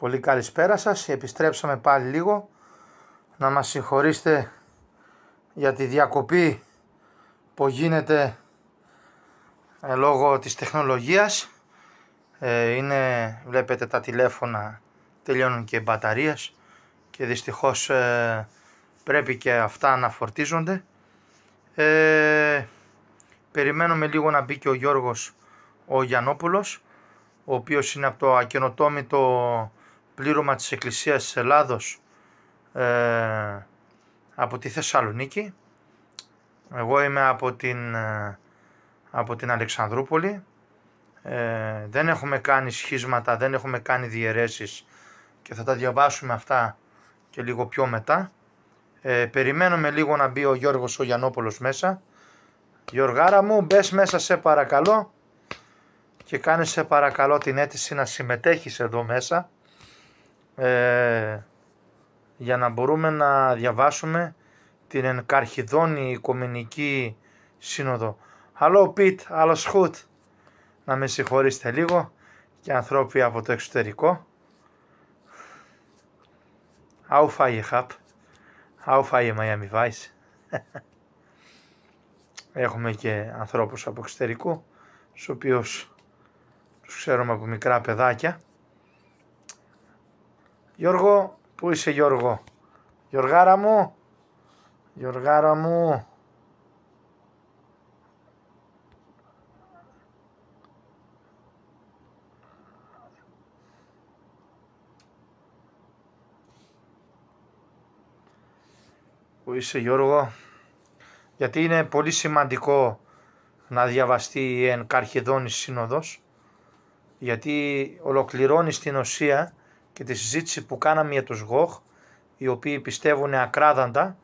Πολύ καλησπέρα σας. Επιστρέψαμε πάλι λίγο. Να μας συγχωρήσετε για τη διακοπή που γίνεται λόγω της τεχνολογίας. Βλέπετε τα τηλέφωνα τελειώνουν και οι μπαταρίες και δυστυχώς πρέπει και αυτά να φορτίζονται. Περιμένουμε λίγο να μπει και ο Γιώργος ο Γιαννόπουλος, ο οποίος είναι από το ακαινοτόμητο πλήρωμα της Εκκλησίας της Ελλάδος από τη Θεσσαλονίκη. Εγώ είμαι από την Αλεξανδρούπολη. Δεν έχουμε κάνει σχίσματα, δεν έχουμε κάνει διαιρέσεις και θα τα διαβάσουμε αυτά και λίγο πιο μετά. Περιμένουμε λίγο να μπει ο Γιώργος ο Γιαννόπουλος μέσα. Γιωργάρα μου, μπες μέσα σε παρακαλώ και κάνε σε παρακαλώ την αίτηση να συμμετέχεις εδώ μέσα για να μπορούμε να διαβάσουμε την Ενκαρχιδόνη Οικουμενική Σύνοδο. Hallo Piet, alles goed. Να με συγχωρήσετε λίγο και ανθρώποι από το εξωτερικό. How far you have? How far you Miami Vice? Έχουμε και ανθρώπους από εξωτερικού, στους οποίους τους ξέρουμε από μικρά παιδάκια. Γιώργο, πού είσαι Γιώργο? Γιωργάρα μου, Γιωργάρα μου. Πού είσαι Γιώργο? Γιατί είναι πολύ σημαντικό να διαβαστεί η Ενκαρχιδόνη Σύνοδος, γιατί ολοκληρώνει στην ουσία και τη συζήτηση που κάναμε για τους ΓΟΧ, οι οποίοι πιστεύουν ακράδαντα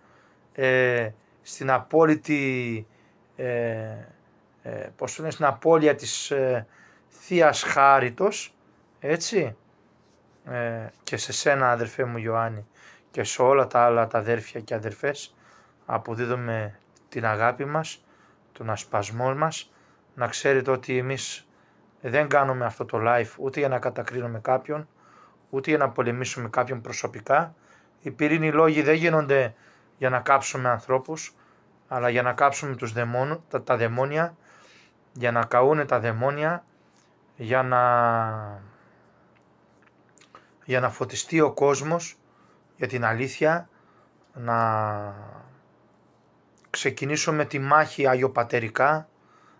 στην απόλυτη στην απώλεια της Θείας Χάριτος, έτσι, και σε σένα αδερφέ μου Ιωάννη και σε όλα τα άλλα τα αδέρφια και αδερφές αποδίδουμε την αγάπη μας, τον ασπασμό μας. Να ξέρετε ότι εμείς δεν κάνουμε αυτό το live ούτε για να κατακρίνουμε κάποιον, ούτε για να πολεμήσουμε κάποιον προσωπικά. Οι πυρήνοι λόγοι δεν γίνονται για να κάψουμε ανθρώπους, αλλά για να κάψουμε τα δαιμόνια, για να καούνε τα δαιμόνια, για να φωτιστεί ο κόσμος για την αλήθεια, να ξεκινήσουμε τη μάχη αγιοπατερικά,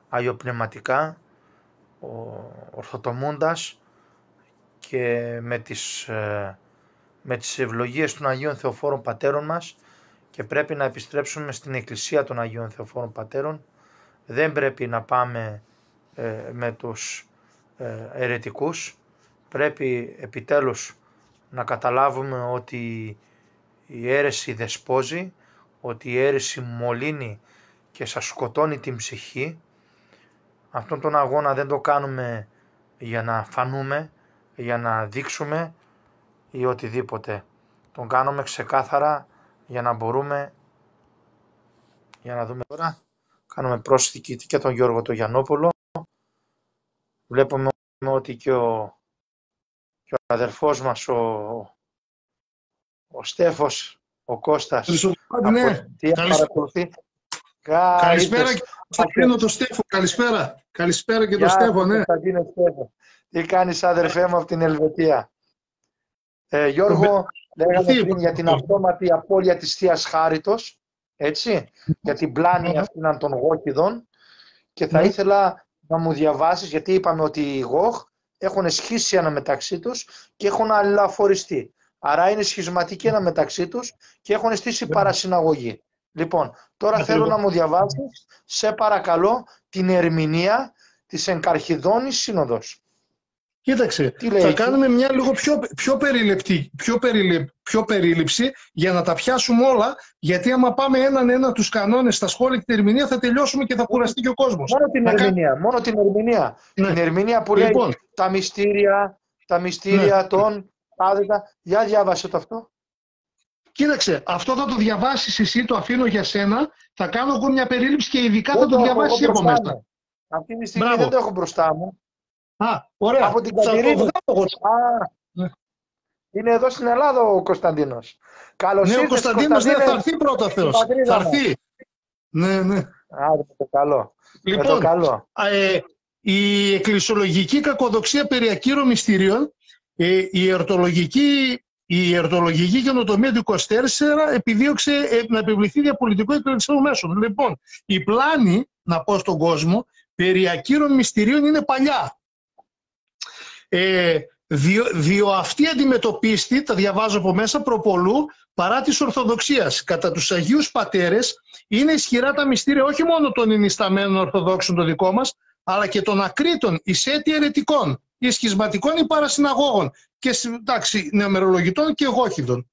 αγιοπνευματικά, ορθοτομούντας και με τις ευλογίες των Αγίων Θεοφόρων Πατέρων μας, και πρέπει να επιστρέψουμε στην Εκκλησία των Αγίων Θεοφόρων Πατέρων. Δεν πρέπει να πάμε με τους αιρετικούς. Πρέπει επιτέλους να καταλάβουμε ότι η αίρεση δεσπόζει, ότι η αίρεση μολύνει και σας σκοτώνει την ψυχή. Αυτόν τον αγώνα δεν το κάνουμε για να φανούμε, για να δείξουμε ή οτιδήποτε. Τον κάνουμε ξεκάθαρα για να μπορούμε, για να δούμε τώρα, κάνουμε πρόσθηκη και τον Γιώργο τον Γιαννόπουλο. Βλέπουμε ότι και ο αδερφός μας ο Στέφος, ο Κώστας, ναι. παρακολουθεί. Καλησπέρα και το Στέφο, καλησπέρα. Καλησπέρα και το Στέφο, ναι. Τι κάνεις αδερφέ μου από την Ελβετία? Γιώργο, λέγαμε πριν για την αυτόματη απώλεια της Θείας Χάριτος, έτσι, για την πλάνη αυτήν των Γόκηδων, και θα ήθελα να μου διαβάσεις, γιατί είπαμε ότι οι Γόχ έχουν σχίσει αναμεταξύ τους και έχουν αλληλοαφοριστεί. Άρα είναι σχισματικοί αναμεταξύ τους και έχουν στήσει παρασυναγωγή. Λοιπόν, τώρα θέλω να μου διαβάσεις, σε παρακαλώ, την ερμηνεία της Ενκαρχιδόνης Σύνοδος. Κοίταξε, θα κάνουμε μια λίγο πιο περίληψη για να τα πιάσουμε όλα, γιατί άμα πάμε έναν τους κανόνες στα σχόλια και την ερμηνεία θα τελειώσουμε και θα κουραστεί και ο κόσμος. Μόνο την ερμηνεία. Ναι. Την ερμηνεία που λέει τα μυστήρια των άδετα. Για διάβασε το αυτό. Κοίταξε, αυτό θα το διαβάσεις εσύ, το αφήνω για σένα. Θα κάνω εγώ μια περίληψη και ειδικά θα το διαβάσεις από μέσα. Αυτή τη στιγμή δεν το έχω μπροστά μου. Ωραία. Από την Κατηρίδου. Είναι εδώ στην Ελλάδα ο Κωνσταντίνος. Καλώς Ναι, ο ήρθες, Κωνσταντίνος θα έρθει πρώτα Θεός. Θα έρθει. Ναι, ναι. Άντε, με το καλό. Λοιπόν, με το καλό. Η εκκλησιολογική κακοδοξία περί ακύρων μυστηρίων, η εορτολογική καινοτομία του 24 επιδίωξε να επιβληθεί διαπολιτικό εκκλησιαστικό μέσο. Λοιπόν, η πλάνη, να πω στον κόσμο, περί ακύρων μυστηρίων είναι παλιά. Διό αυτή αντιμετωπίστη, τα διαβάζω από μέσα, προπολού παρά της Ορθοδοξίας. Κατά τους Αγίους Πατέρες είναι ισχυρά τα μυστήρια όχι μόνο των ενισταμένων Ορθοδόξων το δικό μας, αλλά και των ακρίτων, εισέτη αιρετικών, ή σχισματικών ή παρασυναγώγων και εντάξει, νεομερολογητών και εγώχιδων,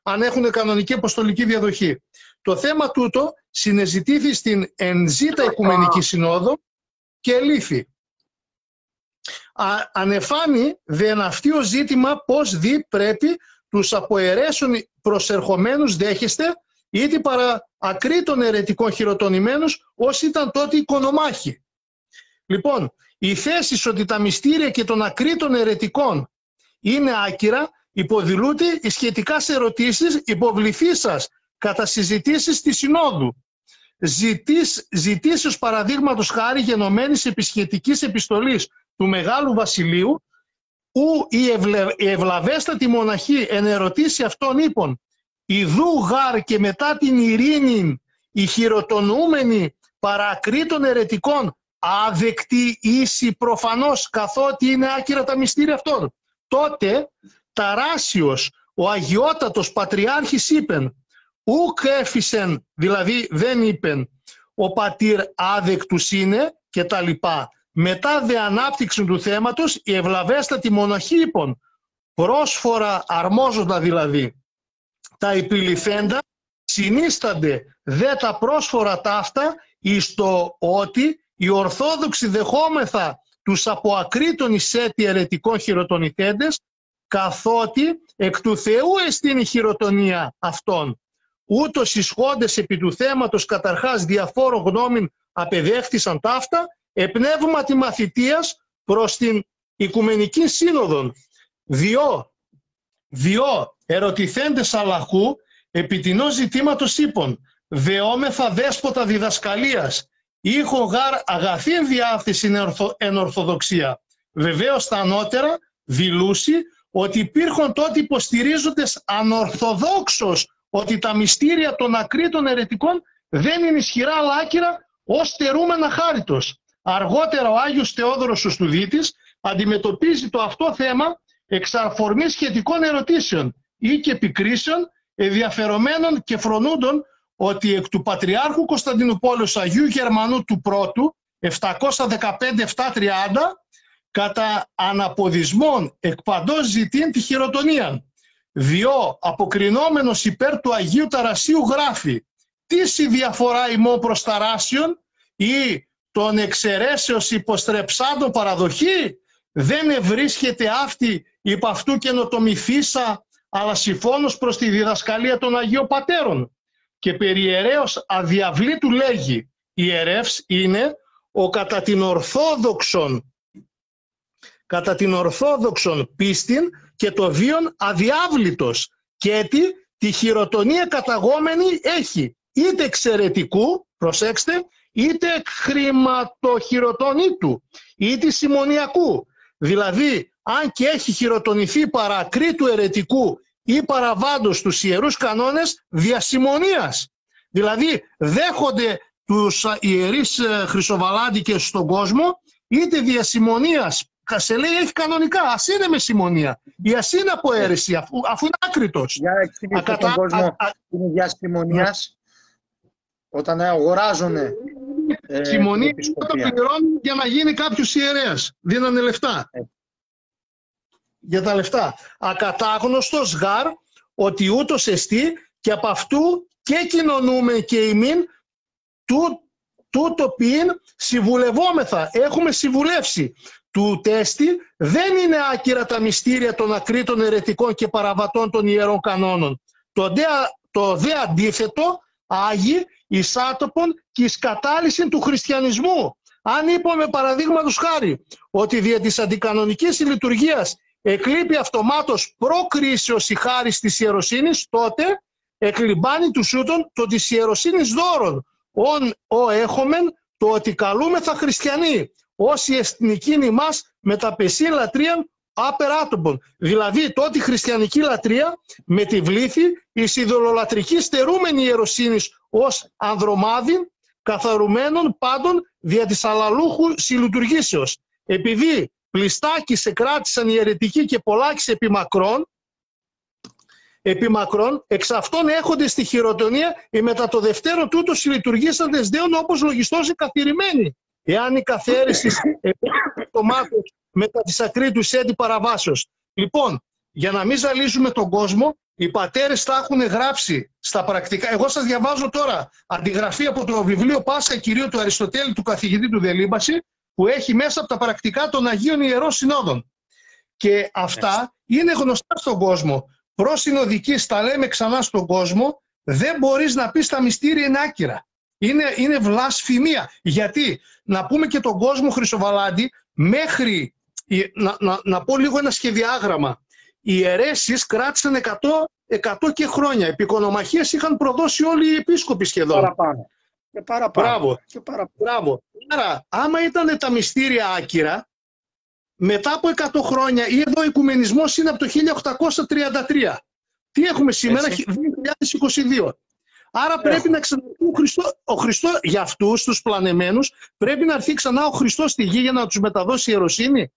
αν έχουν κανονική αποστολική διαδοχή. Το θέμα τούτο συνεζητήθη στην Ενζήτα Οικουμενική Συνόδο και ελήφθη. Ανεφάνει δεν αυτή ο ζήτημα πώς δι πρέπει τους από αιρέσεων προσερχομένους δέχεστε ήτι παρά ακρίτων αιρετικών χειροτονημένους όσοι ήταν τότε οικονομάχοι. Λοιπόν, η θέση ότι τα μυστήρια και των ακρίτων αιρετικών είναι άκυρα υποδηλούνται οι σχετικά σε ερωτήσεις υποβληθήσας κατά συζητήσεις της Συνόδου. Ζητήσεως παραδείγματος χάρη γενομένης επισχετικής επιστολής του Μεγάλου Βασιλείου, où η ευλαβέστατη μοναχή εν ερωτήσει αυτόν είπων, ιδού γάρ και μετά την ειρήνη οι χειροτονούμενοι παρακρίτων αιρετικών άδεκτη ίση προφανώς καθότι είναι άκυρα τα μυστήρια αυτών. Τότε Ταράσιος, ο αγιότατος πατριάρχης είπεν, ουκ έφυσεν, δηλαδή δεν είπεν, ο πατήρ άδεκτους είναι και τα λοιπά. Μετά δε ανάπτυξη του θέματος η ευλαβέστατη μοναχή είπων, πρόσφορα αρμόζοντα δηλαδή, τα επιληθέντα συνίστανται δε τα πρόσφορα ταύτα εις το ότι οι Ορθόδοξοι δεχόμεθα τους από ακρίτων εισέτη αιρετικών χειροτονηθέντες, καθότι εκ του Θεού εστίν η χειροτονία αυτών. Ούτως ισχόντες επί του θέματος καταρχάς διαφόρων γνώμην απεδέχθησαν ταύτα, επνεύματι μαθητείας προς την Οικουμενική Σύνοδον. Διό ερωτηθέντες αλλαχού επί τινός ζητήματος είπων, δεόμεθα δέσποτα διδασκαλίας, ήχο γάρ αγαθήν διάθεση εν Ορθοδοξία. Βεβαίως τα ανώτερα δηλούσι ότι υπήρχαν τότε υποστηρίζοντες ανορθοδόξως ότι τα μυστήρια των ακρίτων αιρετικών δεν είναι ισχυρά αλλά άκυρα ως τερούμενα χάριτος. Αργότερα ο Άγιος Θεόδωρος ο Στουδίτης αντιμετωπίζει το αυτό θέμα εξ αφορμής σχετικών ερωτήσεων ή και επικρίσεων ενδιαφερομένων και φρονούντων ότι εκ του Πατριάρχου Κωνσταντινούπολεως Αγίου Γερμανού του πρώτου 715-730 κατά αναποδισμών εκ παντός ζητήν τη χειροτονία. Διό αποκρινόμενος υπέρ του Αγίου Ταρασίου γράφει «Τι η διαφορά ημών προς Ταράσιον ή των εξαιρέσεως υποστρεψάντων παραδοχή, δεν ευρίσκεται αυτή υπ' αυτού καινοτομηθήσα αλλά συμφώνως προς τη διδασκαλία των Αγίων Πατέρων». Και περί ιερέως αδιαβλήτου λέγει ιερεύς είναι ο κατά την ορθόδοξον πίστην και το βίον αδιάβλητος και έτι τη χειροτονία καταγόμενη έχει είτε εξαιρετικού, προσέξτε, είτε χρηματοχειροτονήτου είτε συμμονιακού. Δηλαδή αν και έχει χειροτονηθεί παρακρίτου αιρετικού ή παραβάντως τους ιερούς κανόνες διασημονίας. Δηλαδή δέχονται τους ιερείς χρυσοβαλάντικες στον κόσμο είτε διασημονίας. Σε λέει έχει κανονικά, ας είναι με συμμονία ή ας είναι από αίρεση αφού είναι άκριτος. Για εξηγήσω στον κόσμο είναι διασημονίας όταν αγοράζουν συμμονία όταν πληρώνουν για να γίνει κάποιος ιερέας. Δίνανε λεφτά. Για τα λεφτά. Ακατάγνωστος γάρ ότι ούτως εστί και από αυτού και κοινωνούμε και ημίν τούτο ποιήν συμβουλευόμεθα. Έχουμε συμβουλεύσει. Του τέστη δεν είναι άκυρα τα μυστήρια των ακρίτων αιρετικών και παραβατών των ιερών κανόνων. Το δε αντίθετο άγει εις άτοπον και εις κατάλυση του χριστιανισμού. Αν είπαμε παραδείγματος χάρη ότι δια της αντικανονικής λειτουργίας εκλείπει αυτομάτως προκρίσεως η χάρις της ιεροσύνης, τότε εκλειμπάνει τους ούτων το της ιεροσύνης δώρον. Ο έχομεν το ότι καλούμεθα χριστιανοί, όσοι εθνικήν ημάς με τα πεσί λατρείαν απεράτομπον. Δηλαδή τότε η χριστιανική λατρεία με τη βλήθη εις ειδωλολατρική στερούμενη ιεροσύνης ως ανδρομάδιν καθαρουμένων πάντων δια της αλλαλούχου συλλειτουργήσεως. Επειδή πλιστάκι σε κράτησαν οι αιρετικοί και πολλάκις επιμακρών, εξ αυτών έχονται στη χειροτονία οι μετά το δευτέρο τούτο συλλειτουργήσαντες δέον όπως λογιστός καθηρημένοι. Εάν η καθαίρεση το μάθος μετά της ακρίτους έντι παραβάσεως. Λοιπόν, για να μην ζαλίζουμε τον κόσμο, οι πατέρες τα έχουν γράψει στα πρακτικά. Εγώ σας διαβάζω τώρα αντιγραφή από το βιβλίο Πάσχα Κυρίου του Αριστοτέλη του καθηγητή του Δελίμπαση, που έχει μέσα από τα πρακτικά των Αγίων Ιερών Συνόδων. Και αυτά είναι γνωστά στον κόσμο. Προς συνοδικής τα λέμε ξανά στον κόσμο, δεν μπορείς να πεις τα μυστήρια είναι άκυρα. Είναι βλασφημία. Γιατί, να πούμε και τον κόσμο, Χρυσοβαλάντη, μέχρι, να πω λίγο ένα σχεδιάγραμμα. Οι αιρέσεις κράτησαν 100 και χρόνια. Επικονομαχίες είχαν προδώσει όλοι οι επίσκοποι σχεδόν. Παραπάνω. Και παραπάνω. Μπράβο. Άρα, άμα ήταν τα μυστήρια άκυρα, μετά από 100 χρόνια, ή εδώ ο οικουμενισμός είναι από το 1833. Τι έχουμε σήμερα, 2022. Άρα πρέπει να ξαναρθεί ο Χριστός, για αυτούς τους πλανεμένους, πρέπει να έρθει ξανά ο Χριστός στη γη για να τους μεταδώσει ιεροσύνη.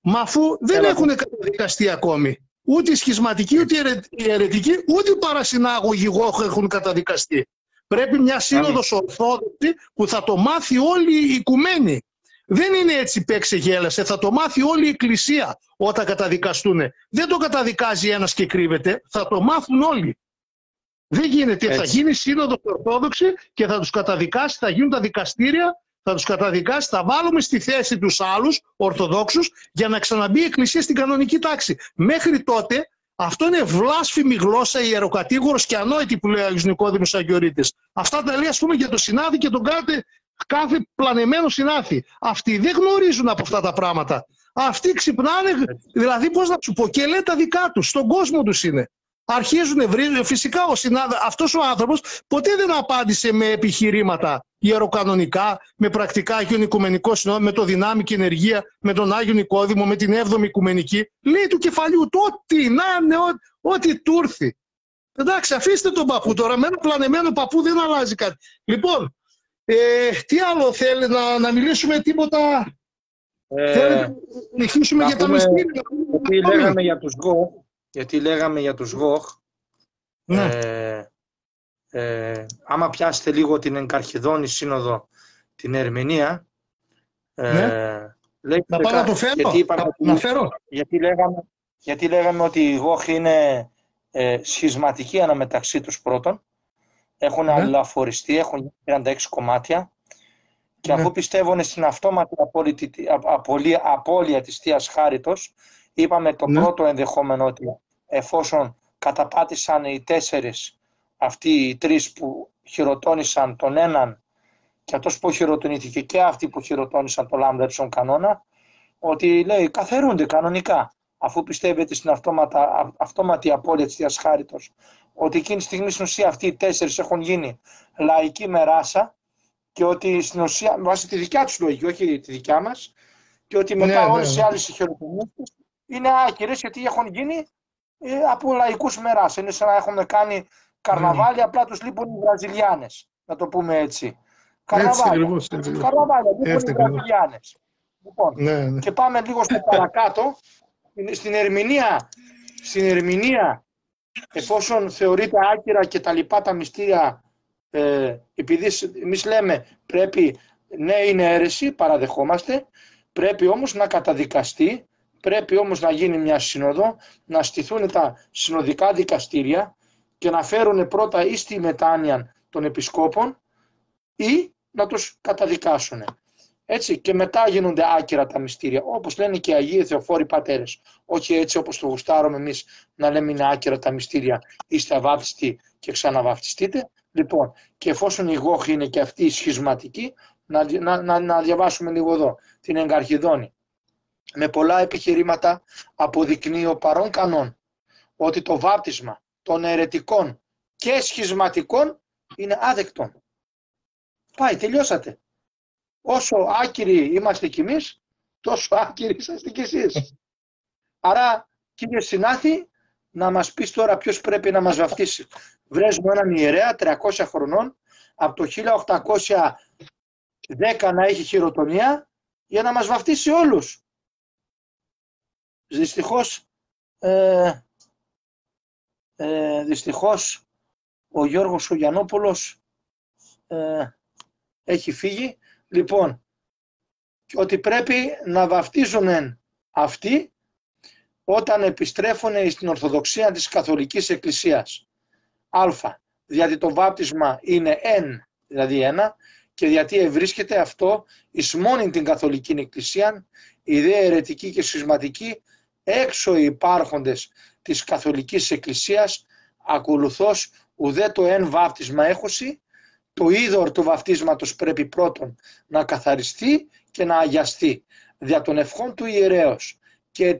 Μα αφού δεν έχουν καταδικαστεί ακόμη. Ούτε οι σχισματικοί, ούτε οι αιρετικοί, ούτε οι παρασυνάγωγοι έχουν καταδικαστεί. Πρέπει μια σύνοδος ορθόδοξη που θα το μάθει όλη η οικουμένη. Δεν είναι έτσι παίξε γέλασε, θα το μάθει όλη η Εκκλησία όταν καταδικαστούν. Δεν το καταδικάζει ένας και κρύβεται, θα το μάθουν όλοι. Δεν γίνεται, έτσι. Θα γίνει σύνοδος ορθόδοξη και θα τους καταδικάσει, θα γίνουν τα δικαστήρια, θα τους καταδικάσει, θα βάλουμε στη θέση τους άλλους ορθοδόξους για να ξαναμπεί η Εκκλησία στην κανονική τάξη. Μέχρι τότε αυτό είναι βλάσφημη γλώσσα, ιεροκατήγορος και ανόητη που λέει ο Άγιος Νικόδημος Αγιορείτης. Αυτά τα λέει ας πούμε για το συνάδη και τον κάθε πλανεμένο συνάδη. Αυτοί δεν γνωρίζουν από αυτά τα πράγματα. Αυτοί ξυπνάνε, δηλαδή πώς να σου πω, και λέει τα δικά τους, στον κόσμο τους είναι. Αρχίζουν, βρίζουν. Φυσικά αυτός ο άνθρωπος ποτέ δεν απάντησε με επιχειρήματα ιεροκανονικά, με πρακτικά Άγιον Οικουμενικό Συνόδο, με το Δυνάμικη Ενεργεία, με τον Άγιο Νικόδημο, με την 7η Οικουμενική. Λέει του κεφαλιού του ό,τι να είναι, ό,τι του έρθει. Εντάξει, αφήστε τον παππού τώρα. Με ένα πλανεμένο παππού δεν αλλάζει κάτι. Λοιπόν, τι άλλο θέλει να μιλήσουμε, τίποτα. Θέλετε να συνεχίσουμε για τα μυστήρια. Γιατί λέγαμε για τους Γοχ, άμα πιάσετε λίγο την Εγκαρχιδόνη Σύνοδο, την Ερμηνεία, να πάω να το φέρω, γιατί λέγαμε ότι οι Γοχ είναι σχισματικοί αναμεταξύ τους πρώτον, έχουν αλληλοαφοριστεί, έχουν 36 κομμάτια και αφού πιστεύουν στην αυτόματη απώλεια της Θείας Χάριτος, είπαμε το πρώτο ενδεχόμενο ότι εφόσον καταπάτησαν οι 4, αυτοί οι 3 που χειροτώνησαν τον έναν και αυτός που χειροτονήθηκε και αυτοί που χειροτώνησαν το λάμδα έψον κανόνα, ότι λέει καθαιρούνται κανονικά, αφού πιστεύετε στην αυτόματη απώλεια της Θείας Χάριτος, ότι εκείνη τη στιγμή στην ουσία αυτοί οι 4 έχουν γίνει λαϊκή μεράσα και ότι στην ουσία, βάσει τη δικιά τους λογική, όχι τη δικιά μας, και ότι μετά όλες οι άλλες χειροτονίες είναι άκυρες γιατί έχουν γίνει από λαϊκούς μεράσα. Είναι σαν να έχουμε κάνει καρναβάλι, απλά τους λείπουν οι Βραζιλιάνες, να το πούμε έτσι. Καρναβάλια, λείπουν οι Βραζιλιάνες. Λοιπόν, και πάμε λίγο στο παρακάτω. Στην ερμηνεία, εφόσον θεωρείται άκυρα και τα λοιπά τα μυστήρια, επειδή εμείς λέμε πρέπει, ναι είναι αίρεση, παραδεχόμαστε, πρέπει όμως να καταδικαστεί, πρέπει όμως να γίνει μια σύνοδο, να στηθούν τα συνοδικά δικαστήρια και να φέρουν πρώτα ή στη μετάνοια των επισκόπων ή να τους καταδικάσουν. Έτσι, και μετά γίνονται άκυρα τα μυστήρια, όπως λένε και οι Αγίοι Θεοφόροι Πατέρες. Όχι έτσι όπως το γουστάρουμε εμείς να λέμε είναι άκυρα τα μυστήρια, είστε αβάπτιστοι και ξαναβαπτιστείτε. Λοιπόν, και εφόσον οι Γοχ είναι και αυτοί οι σχισματικοί, να διαβάσουμε λίγο εδώ την Εγκαρχιδόνη. με πολλά επιχειρήματα αποδεικνύει ο παρών κανόν ότι το βάπτισμα των αιρετικών και σχισματικών είναι άδεκτο. Πάει, τελειώσατε. Όσο άκυροι είμαστε κι εμείς, τόσο άκυροι είσαστε κι εσείς. Άρα, κύριε Συνάθη, να μας πεις τώρα ποιος πρέπει να μας βαφτίσει. Βρες μου έναν ιερέα 300 χρονών, από το 1810 να έχει χειροτονία, για να μας βαφτίσει όλους. Δυστυχώς ο Γιώργος ο Γιαννόπουλος έχει φύγει. Λοιπόν, ότι πρέπει να βαφτίζουν αυτοί όταν επιστρέφουν στην Ορθοδοξία της Καθολικής Εκκλησίας. Α, γιατί το βάπτισμα είναι δηλαδή ένα, και γιατί ευρίσκεται αυτό εις μόνη την Καθολική Εκκλησία, οι δε αιρετικοί και σχισματικοί έξω οι υπάρχοντες της Καθολικής Εκκλησίας, ακολουθώς ουδέ το βάπτισμα έχωση, το είδωρ του βαπτίσματος πρέπει πρώτον να καθαριστεί και να αγιαστεί δια των ευχών του ιερέως και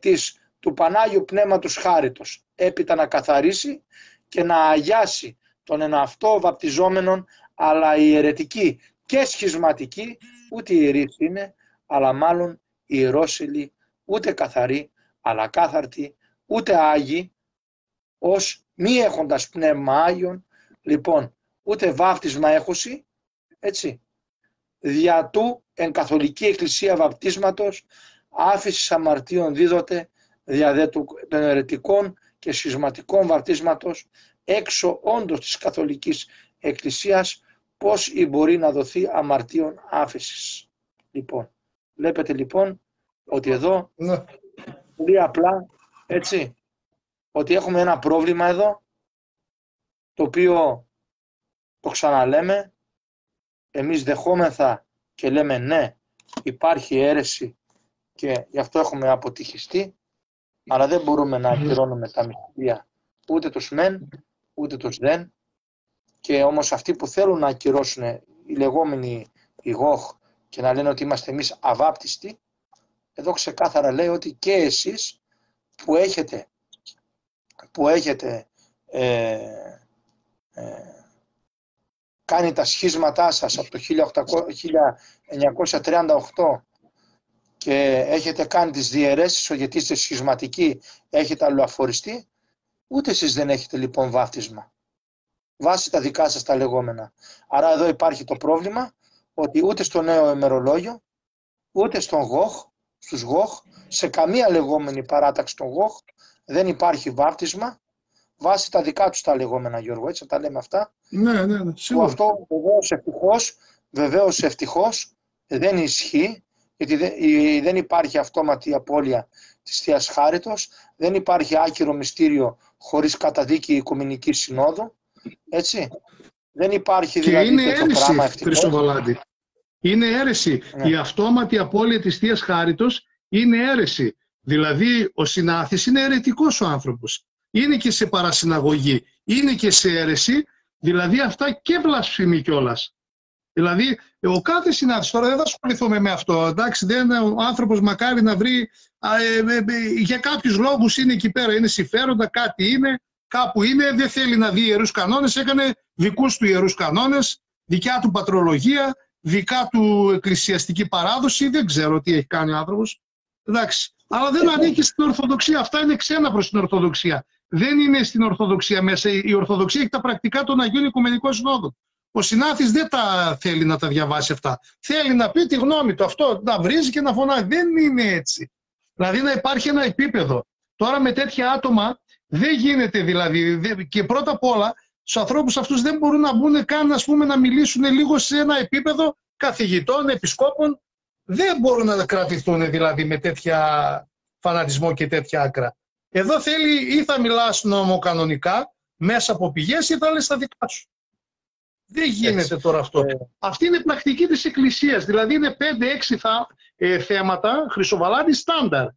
του Πανάγιου Πνεύματος Χάριτος, έπειτα να καθαρίσει και να αγιάσει τον εναυτό βαπτιζόμενον, αλλά οι αιρετικοί και σχισματικοί ούτε ιερείς είναι, αλλά μάλλον ιερόσιλοι, ούτε καθαροί, αλλά κάθαρτοι, ούτε άγιοι, ως μη έχοντας πνεύμα Άγιον, λοιπόν, ούτε βάπτισμα έχωση, έτσι, δια του εν καθολική εκκλησία βαπτίσματος, άφησης αμαρτίων δίδοτε, δια δε των αιρετικών και σχισματικών βαπτίσματος, έξω όντως της καθολικής εκκλησίας, πώς μπορεί να δοθεί αμαρτίων άφησης. Λοιπόν, βλέπετε λοιπόν ότι εδώ, πολύ απλά, έτσι, ότι έχουμε ένα πρόβλημα εδώ, το οποίο το ξαναλέμε, εμείς δεχόμεθα και λέμε ναι, υπάρχει αίρεση και γι' αυτό έχουμε αποτυχιστεί, αλλά δεν μπορούμε να ακυρώνουμε τα μυστήρια ούτε τους μεν, ούτε τους δεν, και όμως αυτοί που θέλουν να ακυρώσουν, οι λεγόμενοι οι γοχ, και να λένε ότι είμαστε εμείς αβάπτιστοι, εδώ ξεκάθαρα λέει ότι και εσείς που έχετε κάνει τα σχίσματά σας από το 1938 και έχετε κάνει τις διαιρέσεις, γιατί είστε σχισματικοί, έχετε αλλοαφοριστεί, ούτε εσείς δεν έχετε λοιπόν βάφτισμα. Βάσει τα δικά σας τα λεγόμενα. Άρα εδώ υπάρχει το πρόβλημα ότι ούτε στο νέο ημερολόγιο, ούτε στους γοχ, σε καμία λεγόμενη παράταξη των γοχ, δεν υπάρχει βάπτισμα, βάσει τα δικά τους τα λεγόμενα, Γιώργο, έτσι τα λέμε αυτά. Ναι, σίγουρα. Αυτό βεβαίως ευτυχώς δεν ισχύει, γιατί δεν υπάρχει αυτόματη απώλεια της Θείας Χάριτος, δεν υπάρχει άκυρο μυστήριο χωρίς καταδίκη Οικουμενικής Συνόδου, έτσι. Δεν υπάρχει και δηλαδή είναι τέτοιο πράγμα αίρεση, Χρήστο Βαλάντη. Είναι αίρεση. Ναι. Η αυτόματη απώλεια της Θείας Χάριτος είναι αίρεση. Δηλαδή ο Συνάθης είναι αιρετικός ο άνθρωπος. Είναι και σε παρασυναγωγή, είναι και σε αίρεση, δηλαδή αυτά και βλασφημεί κιόλας. Δηλαδή ο κάθε Συνάθης, τώρα δεν θα ασχοληθούμε με αυτό, εντάξει, ο άνθρωπος μακάρι να βρει, για κάποιους λόγους είναι εκεί πέρα, είναι συμφέροντα, κάτι είναι, κάπου είναι, δεν θέλει να δει ιερούς κανόνες, έκανε δικούς του ιερούς κανόνες, δικιά του πατρολογία, δικά του εκκλησιαστική παράδοση, δεν ξέρω τι έχει κάνει ο άνθρωπος. Εντάξει. Αλλά δεν ανήκει στην Ορθοδοξία. Αυτά είναι ξένα προς την Ορθοδοξία. Δεν είναι στην Ορθοδοξία μέσα. Η Ορθοδοξία έχει τα πρακτικά των Αγίων Οικουμενικών Συνόδων. Ο Συνάθης δεν τα θέλει να τα διαβάσει αυτά. Θέλει να πει τη γνώμη του. Αυτό να βρίζει και να φωνάζει. Δεν είναι έτσι. Δηλαδή να υπάρχει ένα επίπεδο. Τώρα με τέτοια άτομα δεν γίνεται δηλαδή. Και πρώτα απ' όλα στους ανθρώπους αυτούς δεν μπορούν να μπουν καν, ας πούμε, να μιλήσουν λίγο σε ένα επίπεδο καθηγητών, επισκόπων. Δεν μπορούν να κρατηθούν δηλαδή με τέτοια φανατισμό και τέτοια άκρα. Εδώ θέλει ή θα μιλάς νομοκανονικά μέσα από πηγές ή θα λες τα δικά σου. Δεν γίνεται τώρα αυτό. Αυτή είναι η πρακτική της Εκκλησίας. Δηλαδή είναι 5-6 θέματα Χρυσοβαλάντη στάνταρ.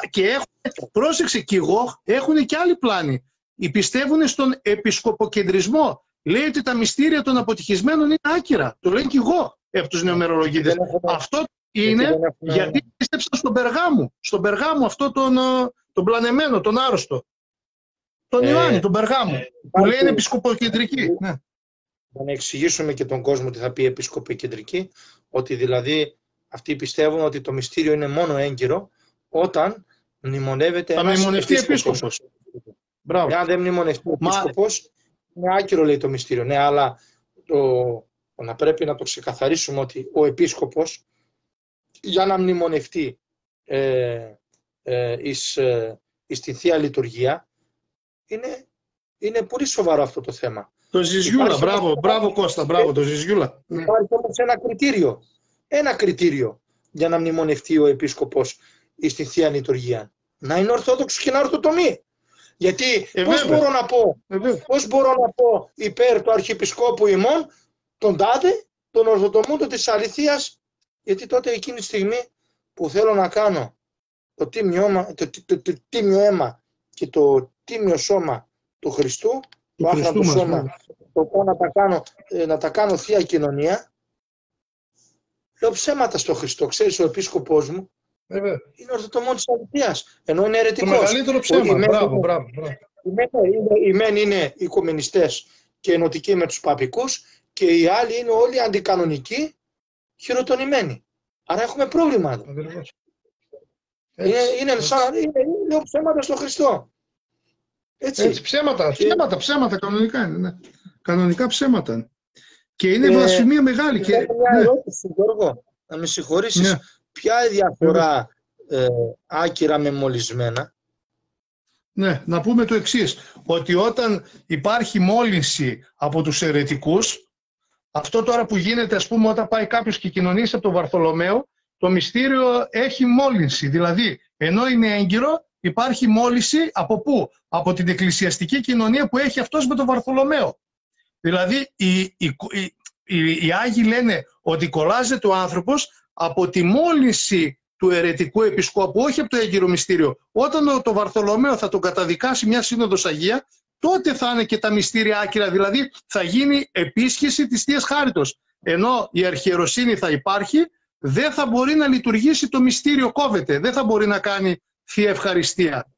Και έχουν, πρόσεξε, και εγώ έχουν και άλλοι πλάνοι. Πιστεύουν στον επισκοποκεντρισμό. Λέει ότι τα μυστήρια των αποτυχισμένων είναι άκυρα. Το λένε και εγώ από τους νεομερολογίτες. Αυτό είναι γιατί πίστεψαν στον Περγάμο αυτό τον πλανεμένο, τον άρρωστο. Τον Ιωάννη, τον Περγάμο, που λέει είναι επισκοποκεντρική. Ναι. Να εξηγήσουμε και τον κόσμο τι θα πει επισκοποκεντρική, ότι δηλαδή αυτοί πιστεύουν ότι το μυστήριο είναι μόνο έγκυρο όταν μνημονεύεται ένας επίσκοπος. Αν δεν μνημονευτεί ο επίσκοπος, είναι άκυρο λέει το μυστήριο. Ναι, αλλά να πρέπει να το ξεκαθαρίσουμε ότι ο επίσκοπος για να μνημονευτεί στη Θεία Λειτουργία είναι πολύ σοβαρό αυτό το θέμα. Το Ζιζιούλα, μπράβο Κώστα, μπράβο το Ζιζιούλα. Υπάρχει όμως ένα κριτήριο για να μνημονευτεί ο επίσκοπος στη Θεία Λειτουργία. Να είναι ορθόδοξος και να ορθοτομεί. Γιατί πώς μπορώ να πω υπέρ του Αρχιεπισκόπου ημών, τον τάδε, τον ορθοτομούντο της αληθείας, γιατί τότε εκείνη τη στιγμή που θέλω να κάνω το τίμιο αίμα και το τίμιο σώμα του Χριστού, το άφθαρτο σώμα, να τα κάνω θεία κοινωνία, λέω ψέματα στο Χριστό. Ξέρεις, ο επίσκοπός μου είναι ορθοτομών της αληθείας, ενώ είναι αιρετικός. Το μεγαλύτερο ψέμα, μπράβο. Οι μεν είναι οικουμενιστές και ενωτικοί με τους παπικούς και οι άλλοι είναι όλοι αντικανονικοί, χειροτονημένοι. Άρα έχουμε πρόβλημα εδώ. Είναι λέω ψέματα στο Χριστό. Έτσι ψέματα κανονικά είναι. Ναι. Κανονικά ψέματα. Και είναι βλασφημία μεγάλη. Μια ερώτηση, Γιώργο, να με συγχωρήσεις. Ναι. Ποια η διαφορά άκυρα με μολυσμένα? Ναι, να πούμε το εξής, ότι όταν υπάρχει μόλυνση από τους αιρετικούς, αυτό τώρα που γίνεται, ας πούμε, όταν πάει κάποιος και κοινωνήσει από τον Βαρθολομαίο, το μυστήριο έχει μόλυνση. Δηλαδή, ενώ είναι έγκυρο, υπάρχει μόλυνση από πού? Από την εκκλησιαστική κοινωνία που έχει αυτός με τον Βαρθολομαίο. Δηλαδή, οι Άγιοι λένε ότι κολλάζεται ο άνθρωπος από τη μόλυνση του αιρετικού επισκόπου, όχι από το έγκυρο μυστήριο. Όταν το Βαρθολομαίο θα τον καταδικάσει μια σύνοδος Αγία, τότε θα είναι και τα μυστήρια άκυρα, δηλαδή θα γίνει επίσχεση της Θείας Χάριτος. Ενώ η αρχιεροσύνη θα υπάρχει, δεν θα μπορεί να λειτουργήσει το μυστήριο, κόβεται, δεν θα μπορεί να κάνει Θεία Ευχαριστία.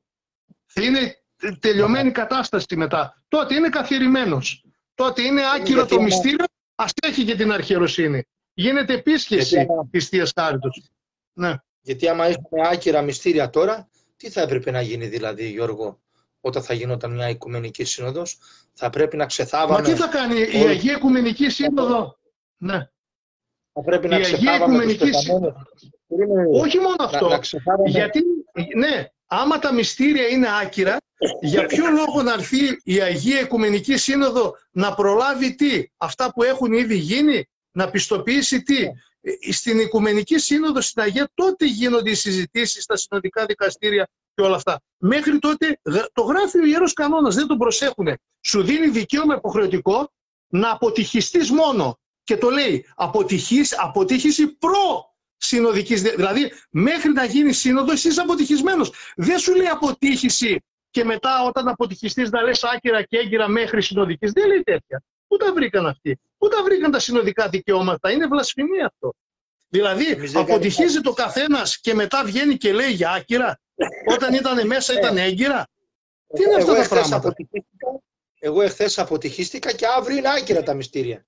Θα είναι τελειωμένη κατάσταση μετά. Τότε είναι καθιερημένος. Τότε είναι άκυρο το μυστήριο, ας έχει και την αρχιεροσύνη. Γίνεται επίσχεση της Θείας Χάριτος. Ναι. Γιατί άμα έχουμε άκυρα μυστήρια τώρα, τι θα έπρεπε να γίνει δηλαδή, Γιώργο, όταν θα γινόταν μια Οικουμενική Σύνοδος? Θα πρέπει να ξεθάβαμε... Μα τι θα κάνει η Αγία Οικουμενική Σύνοδο? Ναι. Θα πρέπει να ξεθάβαμε τους πεθαμένους. Όχι μόνο αυτό. Γιατί, ναι, άμα τα μυστήρια είναι άκυρα, για ποιο λόγο να έρθει η Αγία Οικουμενική Σύνοδο να προλάβει τι? Αυτά που έχουν ήδη γίνει, να πιστοποιήσει τι? Στην Οικουμενική Σύνοδο, στην Αγία, τότε γίνονται οι συζητήσεις στα συνοδικά δικαστήρια και όλα αυτά. Μέχρι τότε το γράφει ο Ιερός Κανόνας, δεν τον προσέχουν. Σου δίνει δικαίωμα υποχρεωτικό να αποτυχιστείς μόνο. Και το λέει, αποτύχηση προ-συνοδικής. Δηλαδή, μέχρι να γίνει σύνοδο, εσύ είσαι αποτυχισμένος. Δεν σου λέει αποτύχηση και μετά όταν αποτυχιστείς να λες άκυρα και έγκυρα μέχρι συνοδικής. Δεν λέει τέτοια. Πού τα βρήκαν αυτοί? Πού τα βρήκαν τα συνοδικά δικαιώματα? Είναι βλασφημία αυτό. Δηλαδή, αποτυχίζει το καθένας και μετά βγαίνει και λέει για άκυρα. Όταν ήταν μέσα ήταν έγκυρα. Τι είναι αυτά τα πράγματα? Εγώ εχθές αποτυχίστηκα και αύριο είναι άκυρα τα μυστήρια.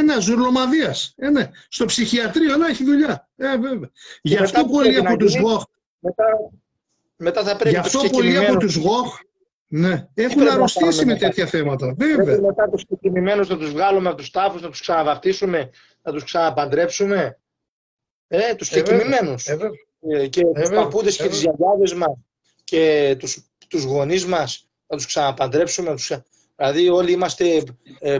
Ναι, ζουρλομαδίας. Ναι. Στο ψυχιατρίο να έχει δουλειά. Βέβαια. Γι' αυτό πολλοί από τους ΓΟΧ. Μετά θα πρέπει τους ΓΟΧ. Ναι, έχουν αρρωστήσει με τέτοια θέματα. Βέβαια. Μετά τους κεκοιμημένους να τους βγάλουμε από τους τάφους, να τους ξαναβαφτίσουμε, να τους ξαναπαντρέψουμε. Τους κεκοιμημένους. Και τους παππούδες και τις γιαγιάδες μας και τους γονείς μας να τους ξαναπαντρέψουμε. Δηλαδή όλοι είμαστε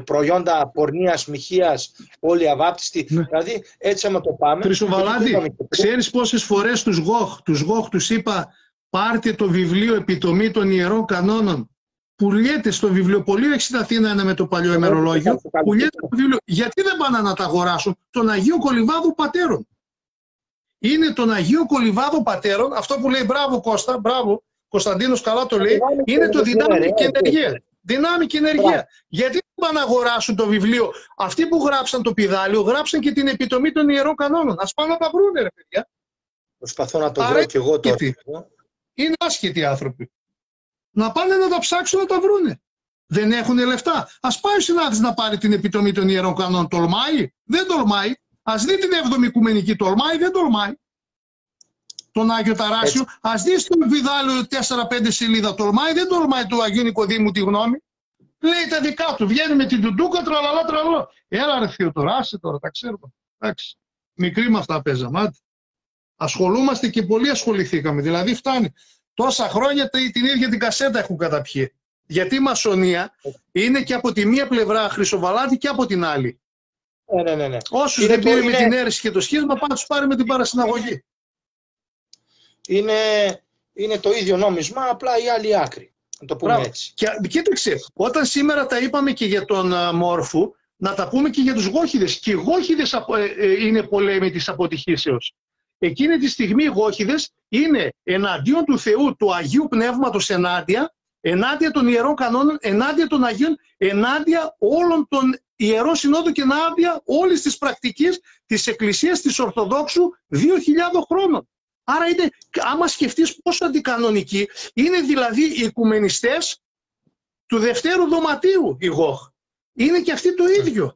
προϊόντα πορνείας, μοιχείας, όλοι αβάπτιστοι. Ναι. Δηλαδή έτσι άμα το πάμε... Χρυσοβαλάτη, ξέρεις πόσες φορές τους ΓΟΧ τους είπα πάρτε το βιβλίο Επιτομή των Ιερών Κανόνων. Πουλιέται στο βιβλιοπωλείο, έχει στην Αθήνα ένα με το παλιό ημερολόγιο. Πουλιέται το βιβλίο. Γιατί δεν πάνε να τα αγοράσουν? Τον Αγίο Κολυμβάδο Πατέρων. Είναι τον Αγίο Κολυμβάδο Πατέρων, αυτό που λέει μπράβο Κώστα, μπράβο, Κωνσταντίνος καλά το λέει, είναι το δυνάμει και ενεργεία. Δυνάμει και ενεργεία. Γιατί δεν πάνε να αγοράσουν το βιβλίο? Αυτοί που γράψαν το πηδάλιο γράψαν και την επιτομή των ιερών κανόνων. Ας πάνε να τα βρούνε, ρε παιδιά. Προσπαθώ να το βρω κι εγώ τώρα. Είναι άσχετοι άνθρωποι. Να πάνε να τα ψάξουν να τα βρούνε. Δεν έχουν λεφτά. Ας πάει ο συνάδελφος να πάρει την επιτομή των ιερών κανόνων. Τολμάει? Δεν τολμάει. Ας δει την 7η Οικουμενική. Τολμάει? Δεν τολμάει. Τον Άγιο Ταράσιο. Ας δει στο βιδάλιο 4-5 σελίδα. Τολμάει? Δεν τολμάει του Αγίου Νικοδήμου τη γνώμη? Λέει τα δικά του. Βγαίνει με την τουντούκα, τραλαλά, τραλαλά. Έλα ρε Θεοτόρα, άσε τώρα, τα ξέρουμε. Εντάξει. Μικροί με αυτά παίζαμε. Ασχολούμαστε και πολύ ασχοληθήκαμε. Δηλαδή φτάνει. Τόσα χρόνια την ίδια την κασέτα έχουν καταπιεί. Γιατί η μασονία είναι και από τη μία πλευρά χρυσοβαλάτη και από την άλλη. Ναι. Όσους δεν πήρε με την αίρεση και το σχίσμα, πάνε να τους πάρει με την παρασυναγωγή. Είναι το ίδιο νόμισμα, απλά η άλλη άκρη. Να το πούμε έτσι. Και κοίταξε, όταν σήμερα τα είπαμε και για τον Μόρφου, να τα πούμε και για τους Γόχηδες. Και οι Γόχηδες είναι πολέμοι της αποτυχήσεως. Εκείνη τη στιγμή οι Γόχηδες είναι εναντίον του Θεού, του Αγίου Πνεύματος ενάντια των Ιερών Κανόνων, ενάντια των Αγίων, ενάντια όλων των Ιερών Συνόδων και ενάντια όλης της πρακτικής της Εκκλησίας της Ορθοδόξου 2.000 χρόνων. Άρα είναι, άμα σκεφτείς πόσο αντικανονικοί, είναι δηλαδή οι οικουμενιστές του δευτέρου δωματίου οι Γόχ. Είναι και αυτοί το ίδιο.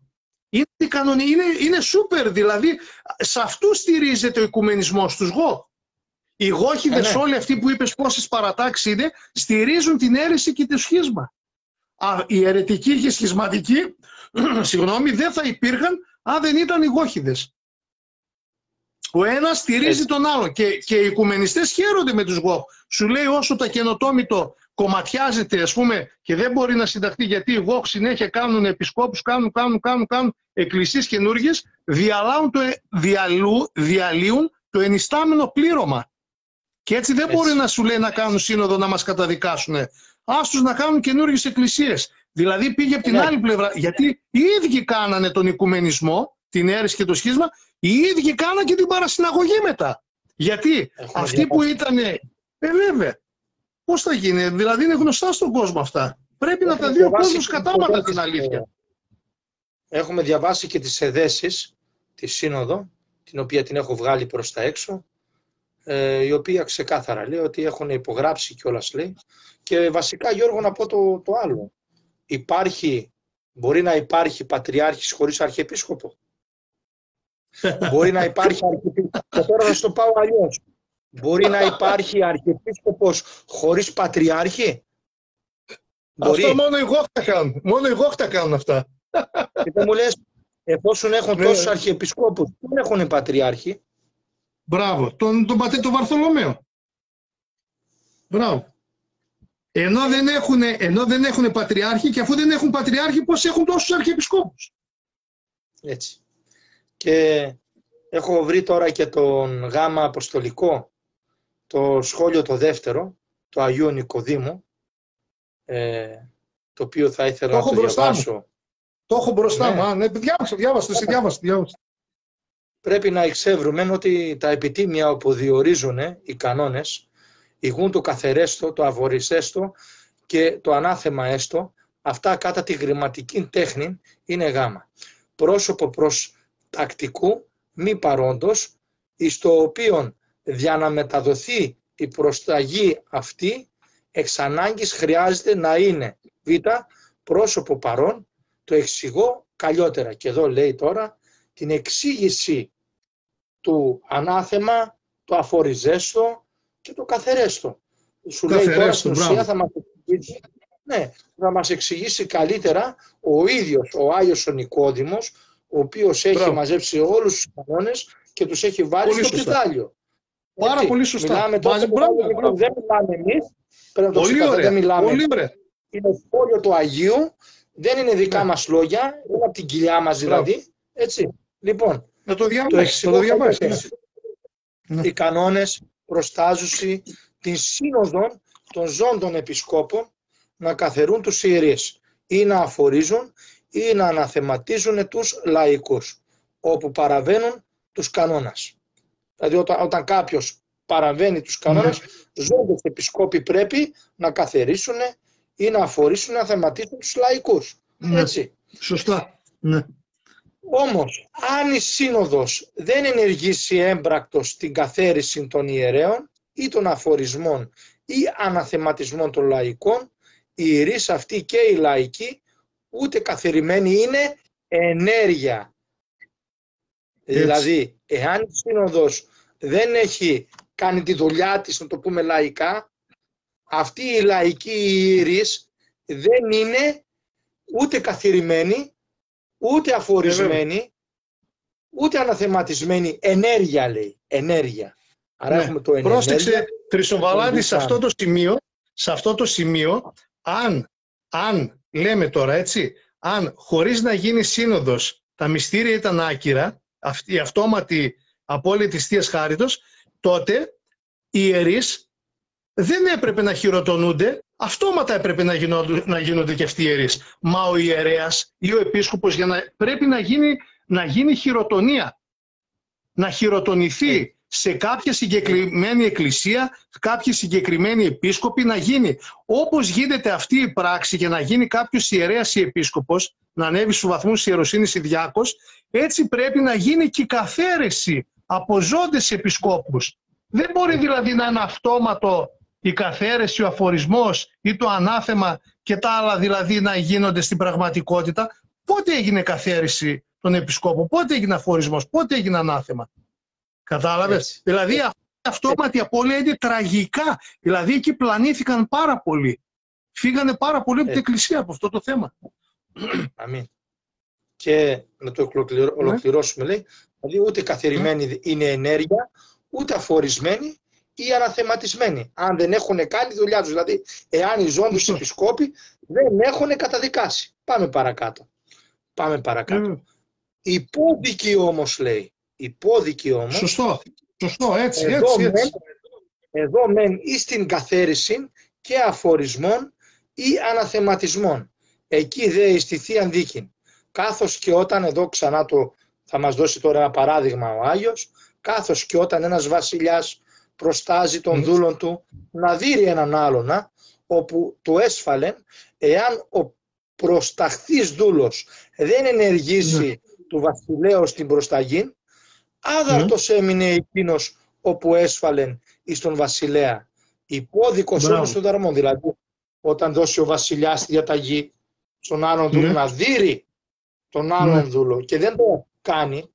Είναι σούπερ, δηλαδή σε αυτού στηρίζεται ο οικουμενισμός στους Γόχ. Οι Γόχηδες όλοι αυτοί που είπες πόσες παρατάξεις είναι, στηρίζουν την αίρεση και το σχίσμα. Οι αιρετικοί και σχισματικοί δεν θα υπήρχαν αν δεν ήταν οι Γόχηδες. Ο ένας στηρίζει τον άλλο και οι οικουμενιστές χαίρονται με τους Γόχ. Σου λέει όσο τα καινοτόμητο κομματιάζεται, ας πούμε, και δεν μπορεί να συνταχθεί γιατί οι Γόχ συνέχεια κάνουν επισκόπους, κάνουν εκκλησίες καινούργιες, διαλύουν το ενιστάμενο πλήρωμα. Και έτσι δεν μπορεί να σου λέει να κάνουν σύνοδο να μας καταδικάσουν. Άστους να κάνουν καινούργιες εκκλησίες. Δηλαδή πήγε από την άλλη πλευρά. Γιατί οι ίδιοι κάνανε τον οικουμενισμό, την αίρεση και το σχίσμα, οι ίδιοι κάνανε και την παρασυναγωγή μετά. Γιατί αυτοί που ήταν. Βέβαια. Πώς θα γίνει, δηλαδή είναι γνωστά στον κόσμο αυτά. Πρέπει να τα δει ο κόσμος κατάματα την αλήθεια. Έχουμε διαβάσει και τις εδέσεις τη Σύνοδο, την οποία την έχω βγάλει προς τα έξω, η οποία ξεκάθαρα λέει ότι έχουν υπογράψει κιόλας, λέει. Και βασικά, Γιώργο, να πω το άλλο. Μπορεί να υπάρχει πατριάρχης χωρίς αρχιεπίσκοπο. Μπορεί να υπάρχει αρχιεπίσκοπο. Και τώρα θα στο πάω αλλιώς. Μπορεί να υπάρχει αρχιεπίσκοπος χωρίς πατριάρχη. Αυτό μόνο οι Γόχ τα κάνουν. Μόνο οι Γόχ τα κάνουν αυτά. Και δεν μου λες, εφόσον έχουν τόσους αρχιεπισκόπους, δεν έχουν πατριάρχη. Μπράβο. Τον Βαρθολομαίο. Μπράβο. Ενώ δεν έχουν πατριάρχη, και αφού δεν έχουν πατριάρχη, πώς έχουν τόσους αρχιεπισκόπους. Έτσι. Και έχω βρει τώρα και τον Γάμα Αποστολικό, το σχόλιο το δεύτερο, του Αγίου Νικοδήμου, το οποίο θα ήθελα να το διαβάσω. Το έχω μπροστά μου. Ναι, διάβασε. Πρέπει να εξεύρουμε ότι τα επιτήμια όπου διορίζουν οι κανόνες, ηγούν το καθερέστο, το αβορισέστο και το ανάθεμα έστω, αυτά κατά τη γραμματική τέχνη είναι γάμα. Πρόσωπο προς τακτικού μη παρόντος, εις το οποίον για να μεταδοθεί η προσταγή αυτή, εξ ανάγκης χρειάζεται να είναι β. πρόσωπο παρόν, το εξηγώ καλλιότερα. Και εδώ λέει τώρα την εξήγηση του ανάθεμα, το αφοριζέστο και το καθερέστο. Σου λέει τώρα στην ουσία θα μας εξηγήσει καλύτερα ο ίδιος ο Άγιος ο Νικόδημος, ο οποίος έχει μαζέψει όλους τους κανόνες και τους έχει βάλει στο πηδάλιο. Πάρα πολύ σωστά. Μιλάμε τώρα, δεν μιλάμε εμείς, πρέπει να το ξεκαθαρίσουμε, δεν μιλάμε. Είναι σχόλιο του Αγίου, δεν είναι δικά μας λόγια, είναι από την κοιλιά μας δηλαδή. Έτσι. Λοιπόν, να το διαβάσει. Οι κανόνες προστάζουσι την σύνοδο των ζώντων επισκόπων να καθερούν τους ιερείς ή να αφορίζουν ή να αναθεματίζουν τους λαϊκούς, όπου παραβαίνουν τους κανόνες. Δηλαδή όταν κάποιος παραβαίνει τους κανόνες, ζώντες επισκόποι πρέπει να καθερίσουν ή να αφορήσουν, να θεματίσουν τους λαϊκούς. Ναι. Έτσι. Σωστά. Ναι. Όμως, αν η Σύνοδος δεν ενεργήσει έμπρακτος στην καθαίρεση των ιερέων ή των αφορισμών ή αναθεματισμών των λαϊκών, οι ιερείς αυτοί και οι λαϊκοί ούτε καθερημένοι είναι ενέργεια. Έτσι. Δηλαδή, εάν η Σύνοδος δεν έχει κάνει τη δουλειά της, να το πούμε λαϊκά, αυτοί οι λαϊκοί ιερείς δεν είναι ούτε καθηρημένοι, ούτε αφορισμένοι, ούτε αναθεματισμένοι. Ενέργεια λέει. Ενέργεια. Άρα έχουμε το ενέργεια. Πρόσεξε, Χρυσοβαλάντη, σε αυτό το σημείο, αν λέμε τώρα έτσι, αν χωρίς να γίνει σύνοδος τα μυστήρια ήταν άκυρα, η αυτόματη απόλυτη Θείας Χάριτος, τότε οι ιερείς δεν έπρεπε να χειροτονούνται, αυτόματα έπρεπε να γίνονται και αυτοί οι ιερείς. Μα ο ιερέας ή ο επίσκοπος πρέπει να γίνει χειροτονία. Να χειροτονηθεί σε κάποια συγκεκριμένη εκκλησία, κάποιοι συγκεκριμένοι επίσκοποι να γίνει. Όπως γίνεται αυτή η πράξη για να γίνει κάποιος ιερέας ή επίσκοπος, να ανέβει στους βαθμούς ιεροσύνης ή διάκος, έτσι πρέπει να γίνει και η καθαίρεση από ζώντες επισκόπους. Δεν μπορεί δηλαδή να είναι αυτόματο η καθαίρεση, ο αφορισμός ή το ανάθεμα και τα άλλα δηλαδή να γίνονται στην πραγματικότητα. Πότε έγινε καθαίρεση των επισκόπων, πότε έγινε αφορισμός, πότε έγινε ανάθεμα. Κατάλαβες. Έτσι. Δηλαδή αυτή η αυτόματη απώλεια είναι τραγικά. Δηλαδή εκεί πλανήθηκαν πάρα πολύ. Φύγανε πάρα πολύ από την Εκκλησία από αυτό το θέμα. Αμήν. Και να το ολοκληρώσουμε, λέει, δηλαδή ούτε καθηρημένοι είναι ενέργεια, ούτε αφορισμένοι ή αναθεματισμένοι. Αν δεν έχουν κάνει δουλειά τους, δηλαδή εάν οι ζώντες επισκόποι δεν έχουν καταδικάσει. Πάμε παρακάτω. Υπόδικοι όμως, λέει. Υπόδικοι όμως. Σωστό, έτσι. Εδώ μεν ή στην καθαίρεση και αφορισμών ή αναθεματισμών. Εκεί δε εις τη Θείαν Δίκην. Κάθος και όταν, εδώ ξανά θα μας δώσει τώρα ένα παράδειγμα ο Άγιος, κάθος και όταν ένας βασιλιάς προστάζει τον δούλον του να δείρει έναν άλλονα, όπου του έσφαλεν, εάν ο προσταχθής δούλος δεν ενεργήσει του βασιλέως την προσταγή, άδαρτος έμεινε εκείνος όπου έσφαλεν εις τον βασιλέα. Υπόδικος όμως των δαρμών. Δηλαδή, όταν δώσει ο βασιλιάς τη διαταγή στον άλλον δούλο να δείρει τον άλλον δούλο και δεν το κάνει,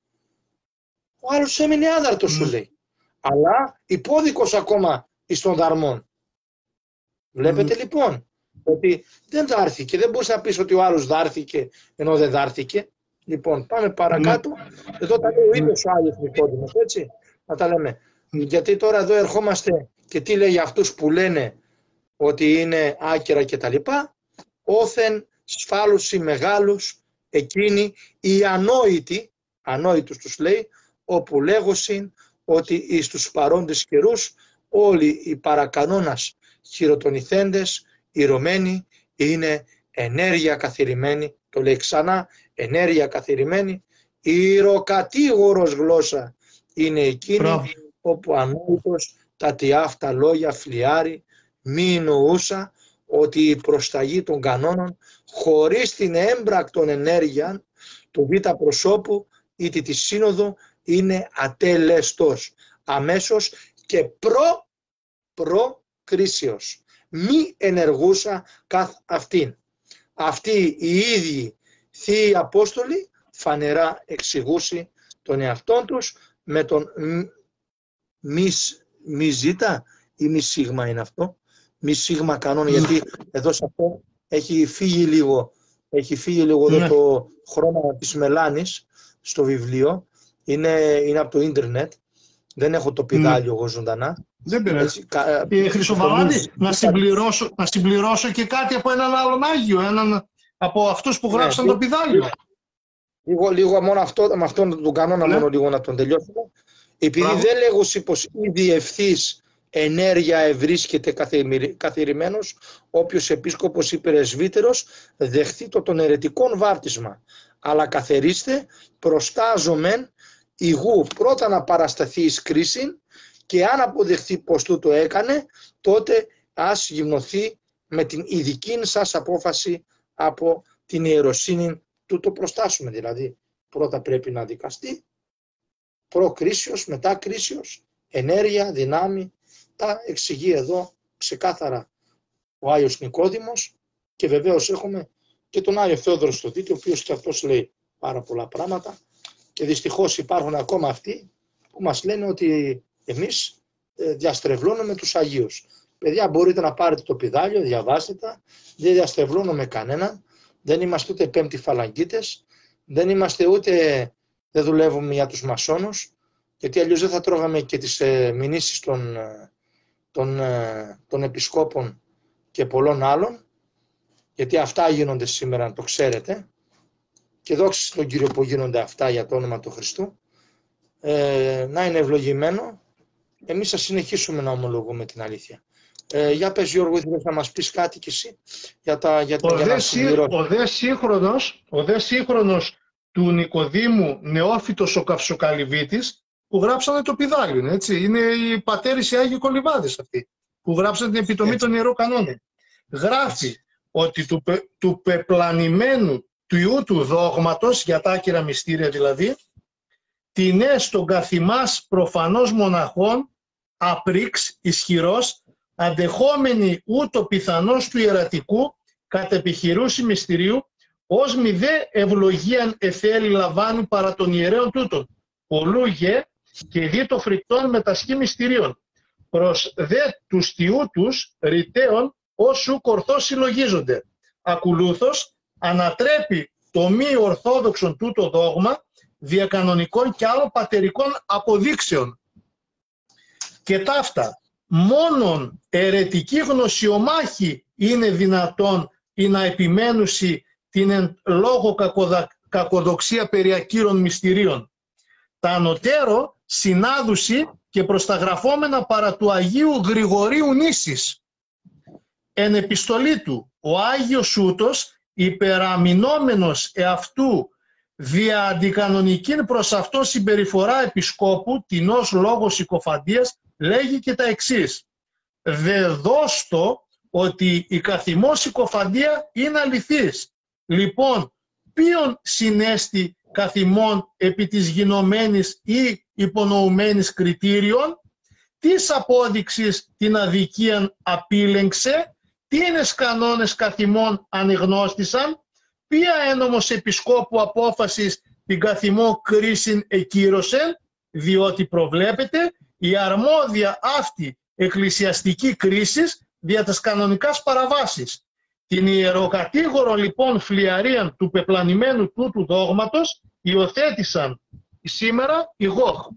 ο άλλος έμεινε άδαρτος, σου λέει. Αλλά υπόδικος ακόμα εις των δαρμών. Βλέπετε λοιπόν ότι δεν δάρθηκε. Δεν μπορείς να πεις ότι ο άλλος δάρθηκε ενώ δεν δάρθηκε. Λοιπόν, πάμε παρακάτω. Εδώ τα λέει ο ίδιος ο Άγιος Νικόδημος, έτσι. Να τα λέμε. Γιατί τώρα εδώ ερχόμαστε και τι λέει για αυτούς που λένε ότι είναι άκυρα κτλ. Όθεν σφάλουσι μεγάλους εκείνοι οι ανόητους τους λέει, όπου λέγωσιν ότι εις τους παρόντες καιρούς όλοι οι παρακανόνας χειροτονηθέντες, ηρωμένοι, είναι ενέργεια καθηρημένη, το λέει ξανά, ενέργεια καθηρημένη, ηροκατήγορος γλώσσα είναι εκείνη όπου ανόητος τα τιάφτα λόγια φλιάρει, μη νοούσα ότι η προσταγή των κανόνων χωρίς την έμπρακτον ενέργεια του β' προσώπου ή τη σύνοδο είναι ατέλεστος, αμέσως και προκρίσεως. Μη ενεργούσα καθ' αυτήν. Αυτοί οι ίδιοι θείοι Απόστολοι φανερά εξηγούσι τον εαυτόν τους με τον μη ζήτα ή μη σίγμα είναι αυτό. Μη σίγμα κανόνα, γιατί εδώ σε αυτό έχει φύγει λίγο εδώ το χρώμα της μελάνης στο βιβλίο. Είναι από το ίντερνετ. Δεν έχω το πηδάλιο εγώ ζωντανά. Δεν πειράζει. Χρυσοβαλάντη, να συμπληρώσω και κάτι από έναν άλλον Άγιο, από αυτούς που γράψαν το πηδάλιο. Λίγο μόνο με αυτόν τον κανόνα μόνο λίγο να τον τελειώσουμε. Επειδή δεν λέγω πως ήδη ευθύς ενέργεια ευρίσκεται καθηρημένος, όποιος επίσκοπος ή πρεσβύτερος δεχθεί το των αιρετικών βάπτισμα. Αλλά καθερίστε προστάζομεν ηγού πρώτα να παρασταθεί εις κρίση και αν αποδεχθεί πως τούτο έκανε, τότε ας γυμνοθεί με την ειδική σας απόφαση από την ιεροσύνη του το προστάσουμε. Δηλαδή, πρώτα πρέπει να δικαστεί, προκρίσεως, μετά κρίσεως, ενέργεια, δυνάμει, τα εξηγεί εδώ ξεκάθαρα ο Άγιος Νικόδημος, και βεβαίως έχουμε και τον Άγιο Θεόδωρο στο Δίτη, ο οποίος και αυτός λέει πάρα πολλά πράγματα, και δυστυχώς υπάρχουν ακόμα αυτοί που μας λένε ότι εμείς διαστρεβλώνουμε τους Αγίους. Παιδιά, μπορείτε να πάρετε το πηδάλιο, διαβάστε τα, δεν διαστρεβλώνουμε κανέναν, δεν είμαστε ούτε πέμπτοι φαλαγγίτες, δεν είμαστε ούτε, δεν δουλεύουμε για τους μασόνους, γιατί αλλιώς δεν θα τρώγαμε και τις μηνύσεις των επισκόπων και πολλών άλλων, γιατί αυτά γίνονται σήμερα, να το ξέρετε, και δόξα στον Κύριο που γίνονται αυτά για το όνομα του Χριστού. Να είναι ευλογημένο. Εμείς θα συνεχίσουμε να ομολογούμε την αλήθεια. Για πες, Γιώργο, ήθελες να μας πεις κάτι κι εσύ ο δε σύγχρονος του Νικοδήμου Νεόφυτος ο Καυσοκαλυβίτης, που γράψανε το πηδάλιον, έτσι. Είναι οι πατέρες οι Άγιοι Κολυμβάδες αυτοί, που γράψανε την επιτομή των Ιερών Κανόνων. Γράφει ότι του πεπλανημένου του Ιού του δόγματος, για τα άκυρα μυστήρια δηλαδή, την στον καθημάς προφανώς μοναχών, απρίξ, ισχυρός, αντεχόμενη ούτω πιθανός του ιερατικού, κατ' επιχειρούση μυστηρίου, ως μη δε ευλογίαν εθέλη λαμβάνει παρά των ιερέων τούτων, πολλού γε και δι το φρικτών μετασχή μυστηρίων, προς δε τους τιούτους ρηταίων όσου κορθώς συλλογίζονται. Ακολούθως ανατρέπει το μη ορθόδοξον τούτο δόγμα διακανονικών και άλλων πατερικών αποδείξεων. Και ταύτα, μόνον αιρετική γνωσιομάχη είναι δυνατόν ή να επιμένουσει την εν λόγω κακοδοξία περί ακύρων μυστηρίων. Τα ανωτέρω συνάδουση και προς τα γραφόμενα παρά του Αγίου Γρηγορίου Νήσης. Εν επιστολή του, ο Άγιος ούτος, υπεραμεινόμενος εαυτού δια αντικανονικήν προς αυτό συμπεριφορά επισκόπου, τινός λόγος συκοφαντίας, λέγει και τα εξής. Δεδώστο ότι η καθημός συκοφαντία είναι αληθής. Λοιπόν, ποιον συνέστη καθημών επί της γινωμένης ή υπονοουμένης κριτήριων, της απόδειξης την αδικίαν απήλεγξε, τίνες κανόνες καθημών ανεγνώστησαν, ποια ένομος επισκόπου απόφασης την καθημό κρίσιν εκύρωσεν, διότι προβλέπεται η αρμόδια αυτή εκκλησιαστική κρίση δια τας κανονικάς παραβάσεις. Την ιεροκατήγορο λοιπόν φλιαρίαν του πεπλανημένου τούτου δόγματος υιοθέτησαν σήμερα οι ΓΟΧ.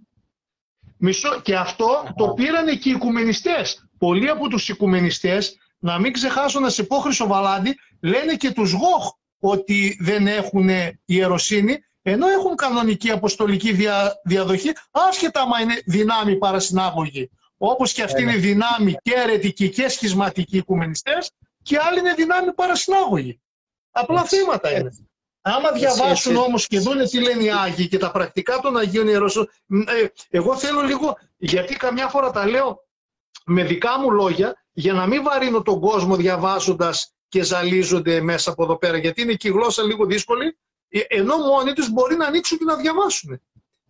Και αυτό το πήραν και οι οικουμενιστές. Πολλοί από τους οικουμενιστές, να μην ξεχάσω να σε πω Χρυσοβαλάντη, λένε και τους ΓΟΧ ότι δεν έχουν ιεροσύνη, ενώ έχουν κανονική αποστολική διαδοχή, άσχετα άμα είναι δυνάμει παρασυνάγωγοι. Όπως και αυτοί είναι δυνάμει και αιρετικοί και σχισματικοί οικουμενιστές, και άλλοι είναι δυνάμει παρασυνάγωγοι. Απλά θύματα είναι. Άμα διαβάσουν όμως και δούνε τι λένε οι Άγιοι και τα πρακτικά των Αγίων Ιεροσύνων, εγώ θέλω λίγο, γιατί καμιά φορά τα λέω με δικά μου λόγια, για να μην βαρύνω τον κόσμο διαβάζοντας και ζαλίζονται μέσα από εδώ πέρα, γιατί είναι και η γλώσσα λίγο δύσκολη, ενώ μόνοι τους μπορεί να ανοίξουν και να διαβάσουν.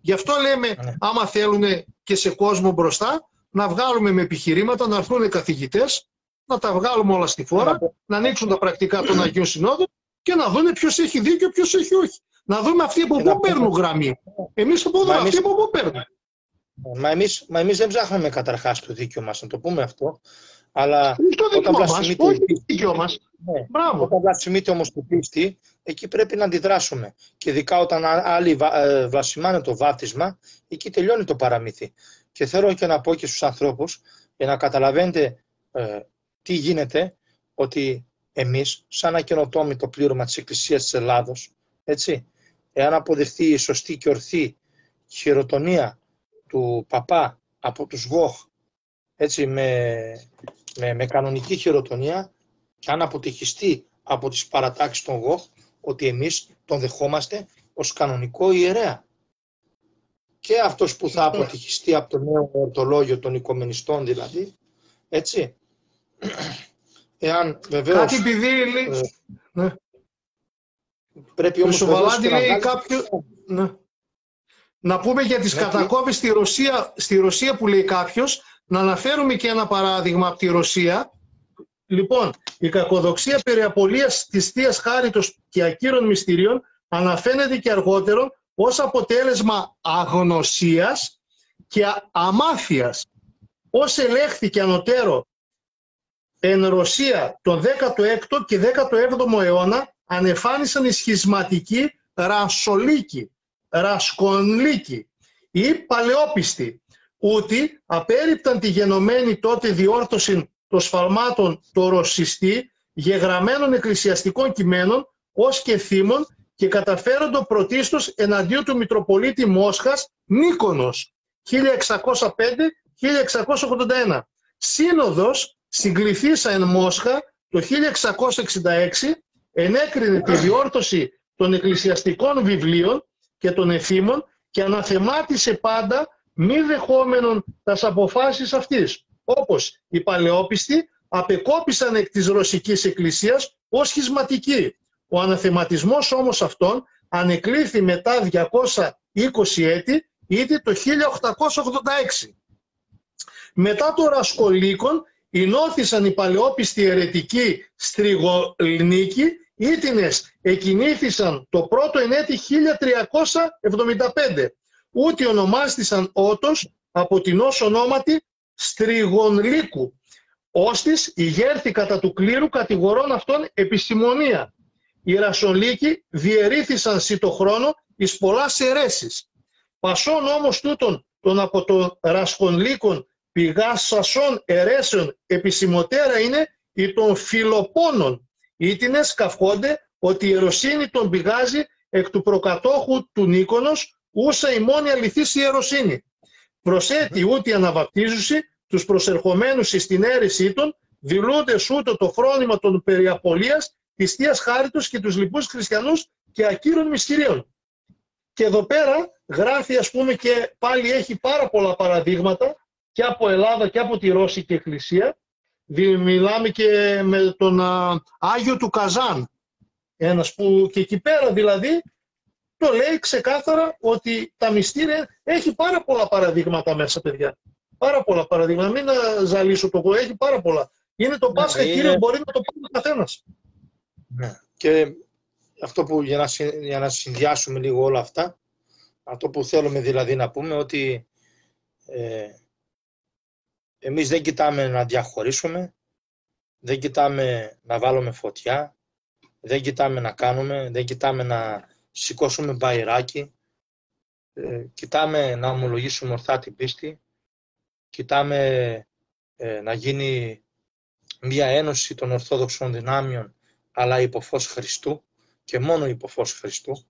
Γι' αυτό λέμε, άμα θέλουν και σε κόσμο μπροστά, να βγάλουμε με επιχειρήματα, να έρθουν καθηγητές, να τα βγάλουμε όλα στη φόρα, να ανοίξουν τα πρακτικά των Αγίων Συνόδων και να δουν ποιος έχει δίκιο, ποιος έχει όχι. Να δούμε αυτοί από πού παίρνουν γραμμή. Εμείς από εδώ, αυτοί από πού παίρνουν. Μα εμείς δεν ψάχνουμε καταρχάς το δίκιο μας, να το πούμε αυτό. Αλλά όταν βλασφημείται όμως το πίστη, εκεί πρέπει να αντιδράσουμε. Και ειδικά όταν άλλοι βλασφημάνε το βάπτισμα, εκεί τελειώνει το παραμύθι. Και θέλω και να πω και στους ανθρώπους, για να καταλαβαίνετε τι γίνεται, ότι εμείς, σαν ακαινοτόμητο πλήρωμα της Εκκλησίας της Ελλάδος, έτσι, εάν αποδεχθεί η σωστή και ορθή χειροτονία του παπά από τους ΓΟΧ, έτσι, με κανονική χειροτονία, και αν αποτυχιστεί από τις παρατάξεις των ΓΟΧ, ότι εμείς τον δεχόμαστε ως κανονικό ιερέα. Και αυτός που θα αποτυχιστεί από το νέο ορτολόγιο των οικομενιστών δηλαδή, έτσι, εάν βεβαίως... Κάτι επειδή... ναι. Πρέπει όμως βεβαίως και να λέει βγάλει... ναι. Να πούμε για τις κατακόβες στη Ρωσία που λέει κάποιος, να αναφέρουμε και ένα παράδειγμα από τη Ρωσία. Λοιπόν, η κακοδοξία περί απολίας της Θείας Χάριτος και ακύρων μυστηρίων αναφαίνεται και αργότερο ως αποτέλεσμα αγνωσίας και αμάθειας. Ως ελέγχθηκε ανωτέρω εν Ρωσία τον 16ο και 17ο αιώνα, ανεφάνισαν οι σχισματικοί ρασκονλίκοι ή παλαιόπιστοι, ούτι απέρριπταν τη γενομένη τότε διόρθωση των σφαλμάτων το ρωσιστή γεγραμμένων εκκλησιαστικών κειμένων ως και θύμων και καταφέροντο πρωτίστως εναντίον του Μητροπολίτη Μόσχας Νίκονος 1605-1681. Σύνοδος συγκληθήσα εν Μόσχα το 1666 ενέκρινε τη διόρθωση των εκκλησιαστικών βιβλίων και των εθήμων και αναθεμάτισε πάντα μη δεχόμενον τας αποφάσεις αυτής. Όπως οι παλαιόπιστοι απεκόπησαν εκ της Ρωσικής Εκκλησίας ως σχισματικοί. Ο αναθεματισμός όμως αυτών ανεκλήθη μετά 220 έτη, ήδη το 1886. Μετά το Ρασκολίκον ενώθησαν οι παλαιόπιστοι αιρετικοί Στριγονίκοι, ήτινες εκινήθησαν το πρώτο ενέτη 1375. Ούτε ονομάστησαν ότος από την ως ονόματι Στριγονλίκου. Όστις ηγέρθη κατά του κλήρου κατηγορών αυτών επιστημονία. Οι Ρασολίκοι διαιρήθησαν σι το χρόνο εις πολλάς αιρέσεις. Πασών όμως τούτων των από το Ρασκονλίκων πηγάσασων αιρέσεων επισημωτέρα είναι οι των Φιλοπώνων. Ήτινες καυχόνται ότι η ιεροσύνη τον πηγάζει εκ του προκατόχου του Νίκονος, ούσα η μόνη αληθής ιεροσύνη. Προσέτη ούτε αναβαπτίζουσι τους προσερχομένους εις την αίρεσή των, δηλούντες ούτω το φρόνημα των περιαπολίας της Θείας Χάριτος και τους λοιπούς χριστιανούς και ακύρων μυστηρίων. Και εδώ πέρα γράφει, ας πούμε, και πάλι έχει πάρα πολλά παραδείγματα και από Ελλάδα και από τη Ρώσικη Εκκλησία. Μιλάμε και με τον Άγιο του Καζάν, ένας που και εκεί πέρα δηλαδή το λέει ξεκάθαρα ότι τα μυστήρια έχει πάρα πολλά παραδείγματα μέσα, παιδιά. Πάρα πολλά παραδείγματα. Μην ζαλίσω το κόμμα, έχει πάρα πολλά. Είναι το Πάσχα, Κύριο, μπορεί να το πάρει ο καθένας. Ναι. Και αυτό που για να συνδυάσουμε λίγο όλα αυτά, αυτό που θέλουμε δηλαδή να πούμε ότι εμείς δεν κοιτάμε να διαχωρίσουμε, δεν κοιτάμε να βάλουμε φωτιά, δεν κοιτάμε να κάνουμε, δεν κοιτάμε να σηκώσουμε μπαϊράκι, κοιτάμε να ομολογήσουμε ορθά την πίστη, κοιτάμε να γίνει μια ένωση των Ορθόδοξων δυνάμεων, αλλά υπό φως Χριστού και μόνο υπό φως Χριστού,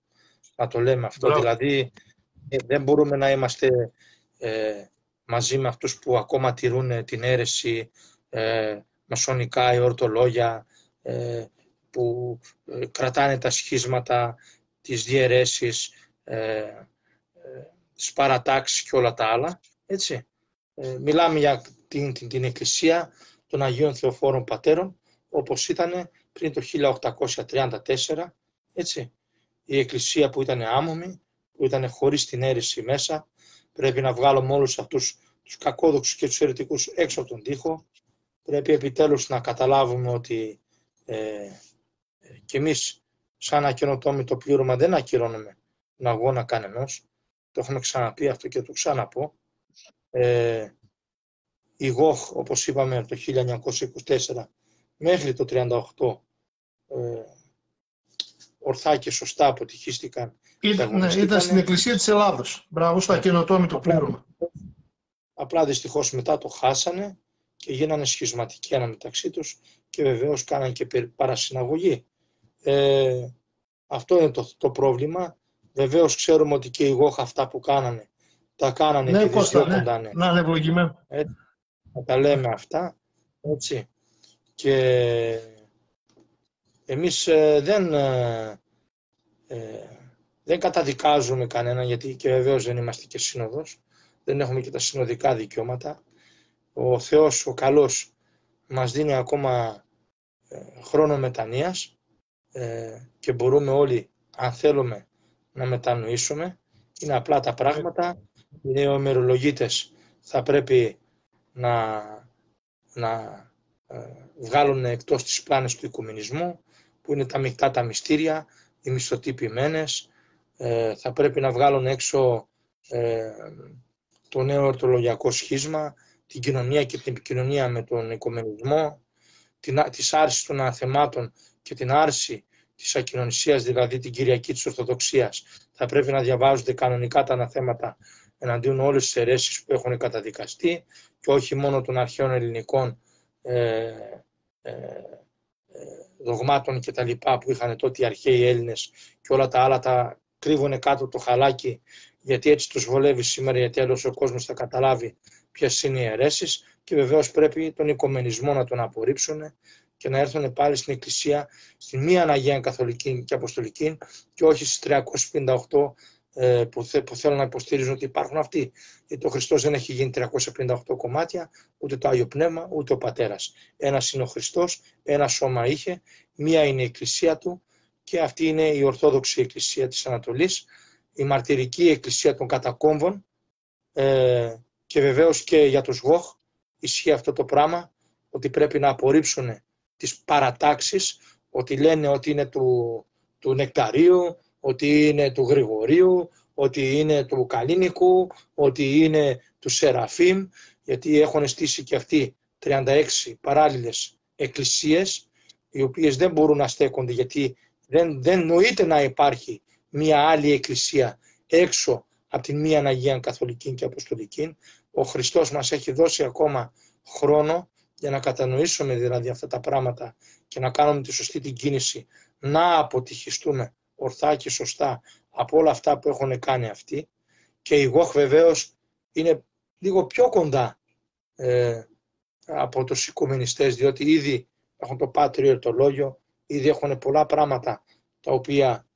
να το λέμε αυτό. Μπράβο. Δηλαδή δεν μπορούμε να είμαστε μαζί με αυτούς που ακόμα τηρούν την αίρεση μασονικά ή ορτολόγια, που κρατάνε τα σχίσματα, τις διαιρέσεις, τις παρατάξεις και όλα τα άλλα. Έτσι. Μιλάμε για την Εκκλησία των Αγίων Θεοφόρων Πατέρων, όπως ήταν πριν το 1834, έτσι. Η Εκκλησία που ήταν άμωμη, που ήταν χωρίς την αίρεση μέσα. Πρέπει να βγάλουμε όλους αυτούς τους κακόδοξους και τους αιρετικούς έξω από τον τοίχο. Πρέπει επιτέλους να καταλάβουμε ότι κι εμείς σαν ακαινοτόμοι το πλήρωμα δεν ακυρώνουμε τον αγώνα κανενός. Το έχουμε ξαναπεί αυτό και το ξαναπώ. Η ΓΟΧ, όπως είπαμε, από το 1924 μέχρι το 1938 ορθά και σωστά αποτυχίστηκαν. Ήταν στην Εκκλησία της Ελλάδος. Μπράβο, στο ακαινοτόμοι το πλήρωμα. Απλά δυστυχώς μετά το χάσανε και γίνανε σχισματικοί αναμεταξύ τους και βεβαίως κάνανε και παρασυναγωγή. Αυτό είναι το πρόβλημα. Βεβαίως ξέρουμε ότι και οι ΓΟΧ αυτά που κάνανε, τα κάνανε και δυσδιώκοντανε. Να είναι ευλογημένο. Να τα λέμε αυτά, έτσι. Και εμείς δεν καταδικάζουμε κανένα, γιατί και βεβαίως δεν είμαστε και σύνοδος, δεν έχουμε και τα συνοδικά δικαιώματα. Ο Θεός, ο καλός, μας δίνει ακόμα χρόνο μετανοίας και μπορούμε όλοι, αν θέλουμε, να μετανοήσουμε. Είναι απλά τα πράγματα. Οι νεοημερολογίτες θα πρέπει να βγάλουν εκτός τις πλάνες του οικουμενισμού, που είναι τα μεικτά τα μυστήρια, οι μισθωτοί ποιμένες. Θα πρέπει να βγάλουν έξω το νέο ορθολογιακό σχίσμα, την κοινωνία και την επικοινωνία με τον οικουμενισμό, της άρσης των αναθεμάτων και την άρση της ακοινωνισίας, δηλαδή την Κυριακή της Ορθοδοξίας. Θα πρέπει να διαβάζονται κανονικά τα αναθέματα εναντίον όλες τις αιρέσεις που έχουν καταδικαστεί και όχι μόνο των αρχαίων ελληνικών δογμάτων και τα λοιπά που είχαν τότε οι αρχαίοι Έλληνες και όλα τα άλλα τα κρύβουν κάτω το χαλάκι, γιατί έτσι τους βολεύει σήμερα, γιατί άλλος ο κόσμος θα καταλάβει ποιες είναι οι αιρέσεις, και βεβαίως πρέπει τον οικουμενισμό να τον απορρίψουν και να έρθουν πάλι στην Εκκλησία, στην μία Αγία Καθολική και Αποστολική και όχι στις 358 που θέλουν να υποστηρίζουν ότι υπάρχουν αυτοί. Γιατί ο Χριστός δεν έχει γίνει 358 κομμάτια, ούτε το Άγιο Πνεύμα, ούτε ο Πατέρας. Ένας είναι ο Χριστός, ένα σώμα είχε, μία είναι η Εκκλησία του και αυτή είναι η Ορθόδοξη Εκκλησία της Ανατολής, η μαρτυρική Εκκλησία των κατακόμβων, και βεβαίως και για τους Γοχ ισχύει αυτό το πράγμα, ότι πρέπει να απορρίψουν τις παρατάξεις, ότι λένε ότι είναι του Νεκταρίου, ότι είναι του Γρηγορίου, ότι είναι του Καλίνικου, ότι είναι του Σεραφείμ, γιατί έχουν στήσει και αυτοί 36 παράλληλες εκκλησίες, οι οποίες δεν μπορούν να στέκονται, γιατί δεν νοείται να υπάρχει μία άλλη εκκλησία έξω από την μία Αγία Καθολική και Αποστολική. Ο Χριστός μας έχει δώσει ακόμα χρόνο για να κατανοήσουμε δηλαδή αυτά τα πράγματα και να κάνουμε τη σωστή την κίνηση, να αποτυχιστούμε ορθά και σωστά από όλα αυτά που έχουν κάνει αυτοί. Και οι Γοχ βεβαίως είναι λίγο πιο κοντά από τους οικουμενιστές, διότι ήδη έχουν το Πάτριο Ερτολόγιο, ήδη έχουν πολλά πράγματα τα οποία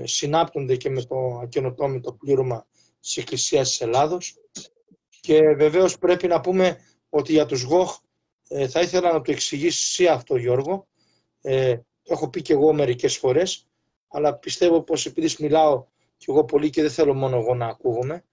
συνάπτονται και με το ακενοτόμητο πλήρωμα της Εκκλησίας της Ελλάδος. Και βεβαίως πρέπει να πούμε ότι για τους Γοχ θα ήθελα να το εξηγήσει εσύ αυτό, Γιώργο. Το έχω πει και εγώ μερικές φορές, αλλά πιστεύω πως επειδή μιλάω και εγώ πολύ και δεν θέλω μόνο εγώ να ακούγομαι,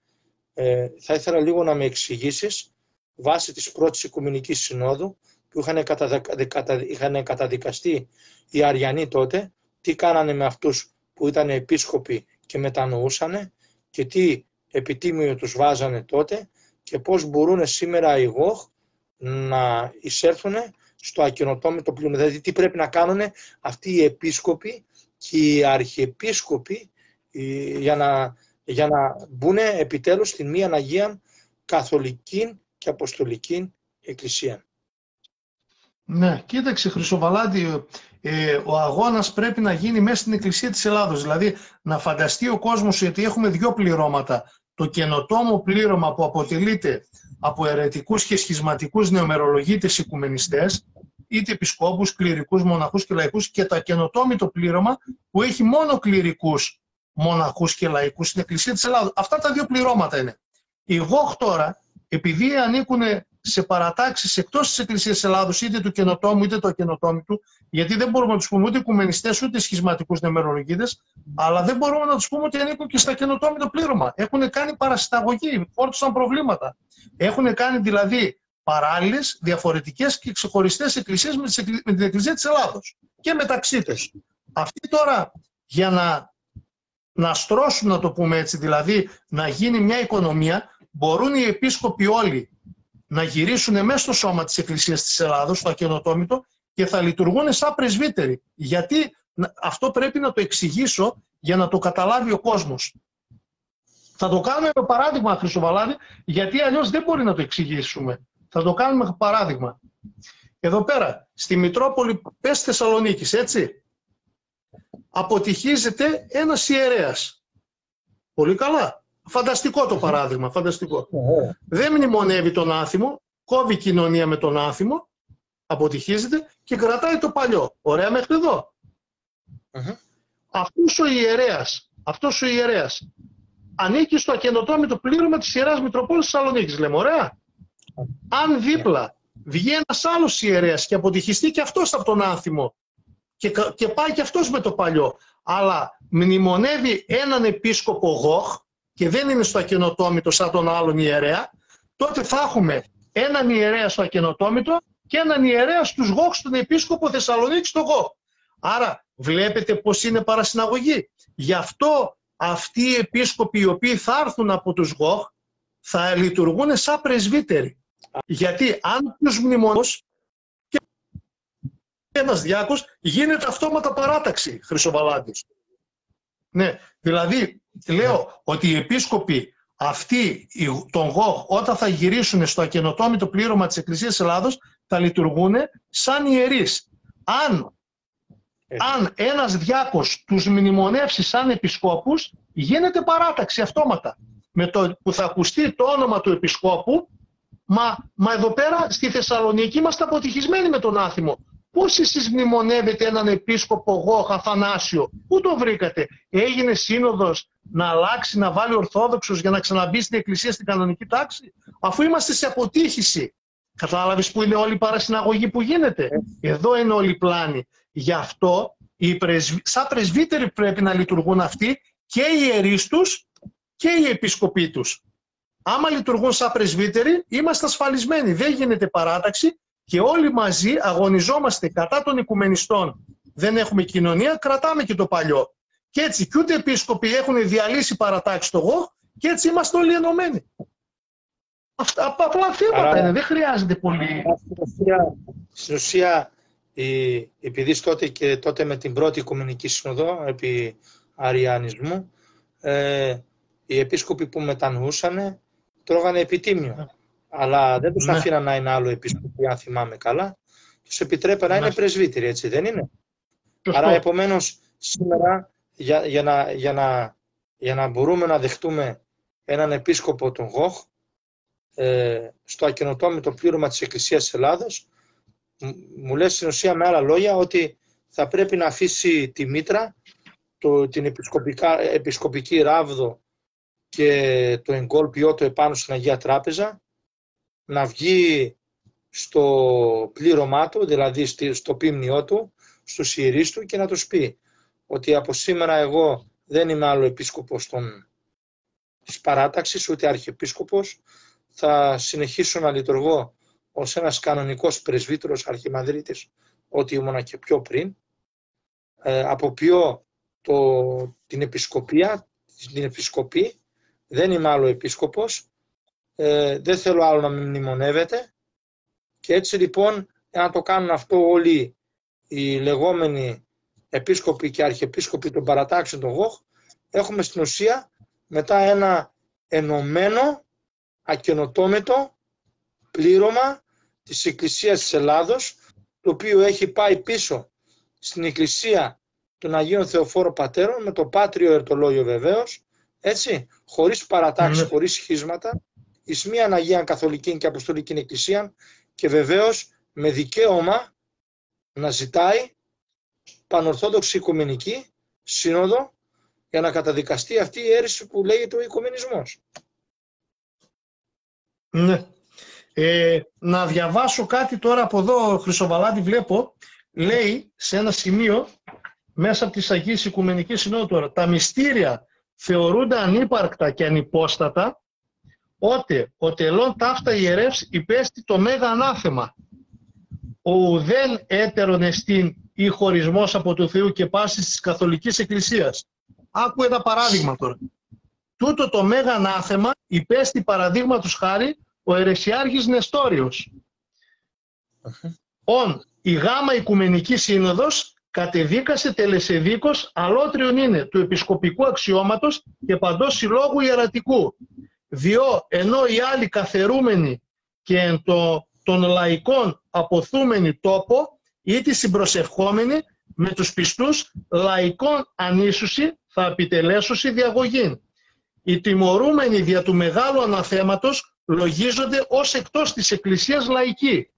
θα ήθελα λίγο να με εξηγήσεις βάσει της πρώτης Οικουμενικής Συνόδου που είχαν καταδικαστεί οι Αριανοί τότε, τι κάνανε με αυτούς που ήταν επίσκοποι και μετανοούσανε και τι επιτίμιο τους βάζανε τότε και πώς μπορούν σήμερα οι Γοχ να εισέλθουν στο ακενοτόμητο πλήρωμα. Δηλαδή τι πρέπει να κάνουν αυτοί οι επίσκοποι και οι αρχιεπίσκοποι για να μπουν επιτέλους στην μία Αγία Καθολική και Αποστολική Εκκλησία. Ναι, κοίταξε Χρυσοβαλάντη, ο αγώνας πρέπει να γίνει μέσα στην Εκκλησία της Ελλάδος. Δηλαδή να φανταστεί ο κόσμος, γιατί έχουμε δύο πληρώματα. Το καινοτόμο πλήρωμα που αποτελείται από αιρετικούς και σχισματικούς νεομερολογίτες οικουμενιστές, είτε επισκόπους, κληρικούς, μοναχούς και λαϊκούς, και το καινοτόμητο πλήρωμα που έχει μόνο κληρικούς, μοναχούς και λαϊκούς στην Εκκλησία της Ελλάδος. Αυτά τα δύο πληρώματα είναι. Οι Γοχ τώρα, επειδή ανήκουν σε παρατάξεις εκτός της Εκκλησίας της Ελλάδος, είτε του καινοτόμου είτε του ακαινοτόμητου, γιατί δεν μπορούμε να τους πούμε ούτε οικουμενιστές ούτε σχισματικούς νεομερολογίτες, αλλά δεν μπορούμε να τους πούμε ότι ανήκουν και στα καινοτόμητο πλήρωμα. Έχουν κάνει παρασυνταγωγή, φόρτωσαν προβλήματα. Έχουν κάνει δηλαδή παράλληλες, διαφορετικές και ξεχωριστές εκκλησίες με την Εκκλησία της Ελλάδος και μεταξύ τους. Αυτοί τώρα για να στρώσουν, να το πούμε έτσι, δηλαδή να γίνει μια οικονομία, μπορούν οι επίσκοποι όλοι να γυρίσουν μέσα στο σώμα της Εκκλησίας της Ελλάδος, στο ακαινοτόμητο, και θα λειτουργούν σαν πρεσβύτεροι. Γιατί αυτό πρέπει να το εξηγήσω για να το καταλάβει ο κόσμος. Θα το κάνουμε με παράδειγμα, Χρυσοβαλάνη, γιατί αλλιώς δεν μπορεί να το εξηγήσουμε. Θα το κάνουμε με παράδειγμα. Εδώ πέρα, στη Μητρόπολη πες Θεσσαλονίκης, έτσι, αποτυχίζεται ένας ιερέας. Πολύ καλά. Φανταστικό το παράδειγμα, φανταστικό. Δεν μνημονεύει τον άθιμο, κόβει κοινωνία με τον άθιμο, αποτυχίζεται και κρατάει το παλιό. Ωραία μέχρι εδώ. Αυτός ο ιερέας ανήκει στο ακαινοτόμητο πλήρωμα της Ιεράς Μητροπόλης Θεσσαλονίκης, λέμε, ωραία. Αν δίπλα βγει ένας άλλος ιερέας και αποτυχιστεί και αυτός από τον άνθιμο και πάει και αυτός με το παλιό. Αλλά μνημονεύει έναν επίσκοπο Γοχ και δεν είναι στο ακενοτόμητο σαν τον άλλον ιερέα, τότε θα έχουμε έναν ιερέα στο ακενοτόμητο και έναν ιερέα στους Γοχ, στον επίσκοπο Θεσσαλονίκη στο Γοχ. Άρα βλέπετε πως είναι παρασυναγωγή. Γι' αυτό αυτοί οι επίσκοποι οι οποίοι θα έρθουν από τους Γοχ θα λειτουργούν σαν πρεσβύτεροι. Γιατί αν τους μνημονεύουν και ένας διάκος γίνεται αυτόματα παράταξη, Χρυσοβαλάντης. Ναι, δηλαδή λέω ότι οι επίσκοποι αυτοί των Γοχ όταν θα γυρίσουν στο ακενοτόμητο πλήρωμα της Εκκλησίας Ελλάδος θα λειτουργούν σαν ιερείς. Αν ένας διάκος τους μνημονεύσει σαν επισκόπους, γίνεται παράταξη αυτόματα. Με το που θα ακουστεί το όνομα του επισκόπου, μα εδώ πέρα στη Θεσσαλονίκη είμαστε αποτυχισμένοι με τον άθιμο. Πώς εσείς μνημονεύετε έναν επίσκοπο Γοχ Αθανάσιο, πού το βρήκατε? Έγινε σύνοδος να αλλάξει, να βάλει ορθόδοξους για να ξαναμπεί στην Εκκλησία στην κανονική τάξη, αφού είμαστε σε αποτύχηση? Κατάλαβες που είναι όλη η παρασυναγωγή που γίνεται? Εδώ είναι όλη η πλάνη. Γι' αυτό σαν πρεσβύτεροι πρέπει να λειτουργούν αυτοί και οι ιερείς τους και οι επίσκοποι τους. Άμα λειτουργούν σαν πρεσβύτεροι, είμαστε ασφαλισμένοι. Δεν γίνεται παράταξη και όλοι μαζί αγωνιζόμαστε κατά των οικουμενιστών. Δεν έχουμε κοινωνία, κρατάμε και το παλιό. Και έτσι και ούτε επίσκοποι έχουν διαλύσει παρατάξει το Γοχ και έτσι είμαστε όλοι ενωμένοι. Αυτά απλά θέματα είναι, δεν χρειάζεται πολύ. Στην ουσία, επειδή τότε με την πρώτη Οικουμενική Σύνοδο επί Αριανισμού, οι επίσκοποι που μετανοούσαν τρώγανε επιτίμιο. Αλλά δεν τους αφήναν να είναι άλλο επίσκοποι, αν θυμάμαι καλά. Τους επιτρέπαν να είναι πρεσβύτεροι, έτσι δεν είναι? Άρα επομένως σήμερα για να μπορούμε να δεχτούμε έναν επίσκοπο των Γοχ στο ακενοτόμητο πλήρωμα της Εκκλησίας Ελλάδος, μου λέει στην ουσία με άλλα λόγια ότι θα πρέπει να αφήσει τη μήτρα, την επισκοπική ράβδο και το εγκόλπιό του επάνω στην Αγία Τράπεζα, να βγει στο πλήρωμά του, δηλαδή στο πίμνιό του, στους ιερείς του και να τους πει ότι από σήμερα εγώ δεν είμαι άλλο επίσκοπος της παράταξης, ούτε αρχιεπίσκοπος, θα συνεχίσω να λειτουργώ ως ένας κανονικός πρεσβύτερος αρχιμανδρίτης, ό,τι ήμουνα και πιο πριν, αποποιώ την επισκοπή, δεν είμαι άλλο επίσκοπος, δεν θέλω άλλο να με μνημονεύετε, και έτσι λοιπόν, αν το κάνουν αυτό όλοι οι λεγόμενοι επίσκοποι και αρχιεπίσκοποι των παρατάξεων των Γοχ, έχουμε στην ουσία μετά ένα ενωμένο, ακενοτόμητο πλήρωμα της Εκκλησίας της Ελλάδος, το οποίο έχει πάει πίσω στην Εκκλησία των Αγίων Θεοφόρων Πατέρων, με το πάτριο ερτολόγιο βεβαίως, έτσι, χωρίς παρατάξεις, χωρίς σχίσματα, εις μίαν Αγίαν Καθολική και Αποστολική Εκκλησία, και βεβαίως με δικαίωμα να ζητάει πανορθόδοξη Οικουμενική Σύνοδο για να καταδικαστεί αυτή η αίρεση που λέγεται ο Οικουμενισμός. Ναι. Να διαβάσω κάτι τώρα από εδώ, Χρυσοβαλάτη, βλέπω, λέει σε ένα σημείο μέσα από τις Αγίες Οικουμενικές Συνόδου τώρα, τα μυστήρια θεωρούνται ανύπαρκτα και ανυπόστατα, ότε ο τελών ταύτα ιερεύς υπέστη το μέγα ανάθεμα. Ο ουδέν έτερον εστίν ή χωρισμός από του Θεού και πάσης της Καθολικής Εκκλησίας. Άκου ένα παράδειγμα τώρα. Τούτο το μέγα ανάθεμα υπέστη παραδείγματος χάρη ο αιρεσιάρχης Νεστόριος. Η γάμα Οικουμενική Σύνοδος κατεδίκασε τελεσεδίκος αλότριον είναι του επισκοπικού αξιώματος και παντός συλλόγου ιερατικού. Διό ενώ οι άλλοι καθερούμενοι και εν των λαϊκών αποθούμενοι τόπο ή τη συμπροσευχόμενοι με τους πιστούς λαϊκών ανίσουσι θα επιτελέσουσι διαγωγήν. Οι τιμωρούμενοι δια του μεγάλου αναθέματος λογίζονται ως εκτός της Εκκλησίας λαϊκοί.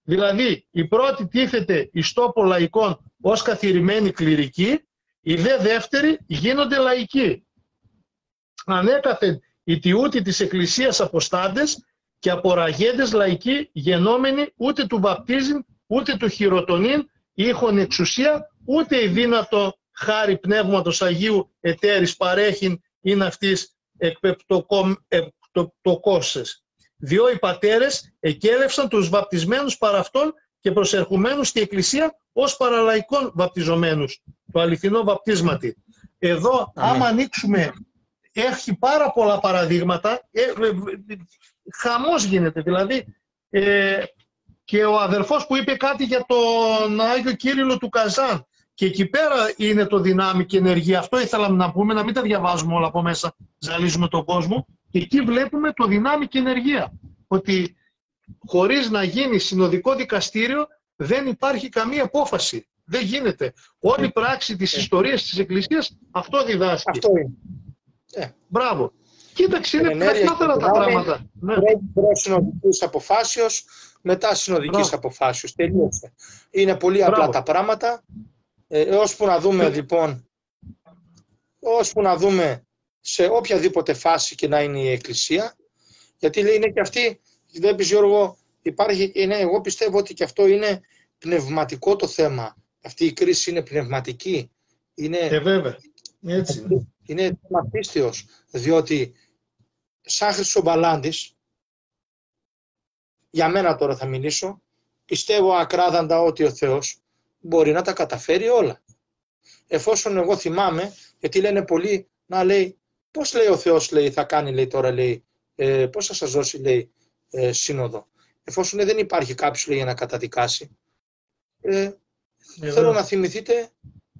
Δηλαδή η πρώτη τίθεται εις τόπο λαϊκών ως καθηρημένοι κληρικοί, οι δε δεύτεροι γίνονται λαϊκοί. Ανέκαθεν οι τιούτοι της Εκκλησίας αποστάντες και αποραγέντες λαϊκοί γενόμενοι, ούτε του βαπτίζειν, ούτε του χειροτονήν, ήχον εξουσία, ούτε η δύνατο χάρη Πνεύματος Αγίου εταίρης παρέχειν ειν αυτής εκπεπτοκόσες. Διό οι πατέρες εκέλευσαν τους βαπτισμένους παρά αυτών και προσερχομένους στη Εκκλησία ως παραλαϊκών βαπτιζομένους, το αληθινό βαπτίσματι. Εδώ, άμα ανοίξουμε, έχει πάρα πολλά παραδείγματα, χαμός γίνεται. Δηλαδή, και ο αδερφός που είπε κάτι για τον Άγιο Κύριλλο του Καζάν, και εκεί πέρα είναι το δυνάμει και ενεργεία. Αυτό ήθελαμε να πούμε, να μην τα διαβάζουμε όλα από μέσα, ζαλίζουμε τον κόσμο. Και εκεί βλέπουμε το δυνάμει και ενεργεία. Ότι χωρίς να γίνει συνοδικό δικαστήριο δεν υπάρχει καμία απόφαση. Δεν γίνεται. Όλη η πράξη της ιστορίας της Εκκλησίας αυτό διδάσκει. Αυτό είναι. Μπράβο. Κοίταξε, είναι ξεκάθαρα τα πράγματα. Πρέπει προς συνοδικής αποφάσεως, μετά συνοδικής αποφάσεως. Τελείωσε. Είναι πολύ απλά τα πράγματα. Ώσπου να δούμε λοιπόν, ώσπου να δούμε σε οποιαδήποτε φάση και να είναι η Εκκλησία, γιατί λέει είναι και αυτή, βλέπεις Γιώργο, υπάρχει, εγώ πιστεύω ότι και αυτό είναι πνευματικό το θέμα. Αυτή η κρίση είναι πνευματική. Είναι, βέβαια. Έτσι. Είναι θέμα πίστεως, διότι σαν Χρυσομπαλάντης, για μένα τώρα θα μιλήσω, πιστεύω ακράδαντα ότι ο Θεός μπορεί να τα καταφέρει όλα. Εφόσον εγώ θυμάμαι, γιατί λένε πολλοί, να λέει, πώς λέει ο Θεός, λέει, θα κάνει, λέει τώρα, λέει, πώς θα σας δώσει, λέει, σύνοδο. Εφόσον δεν υπάρχει κάποιος, λέει, για να καταδικάσει. Θέλω να θυμηθείτε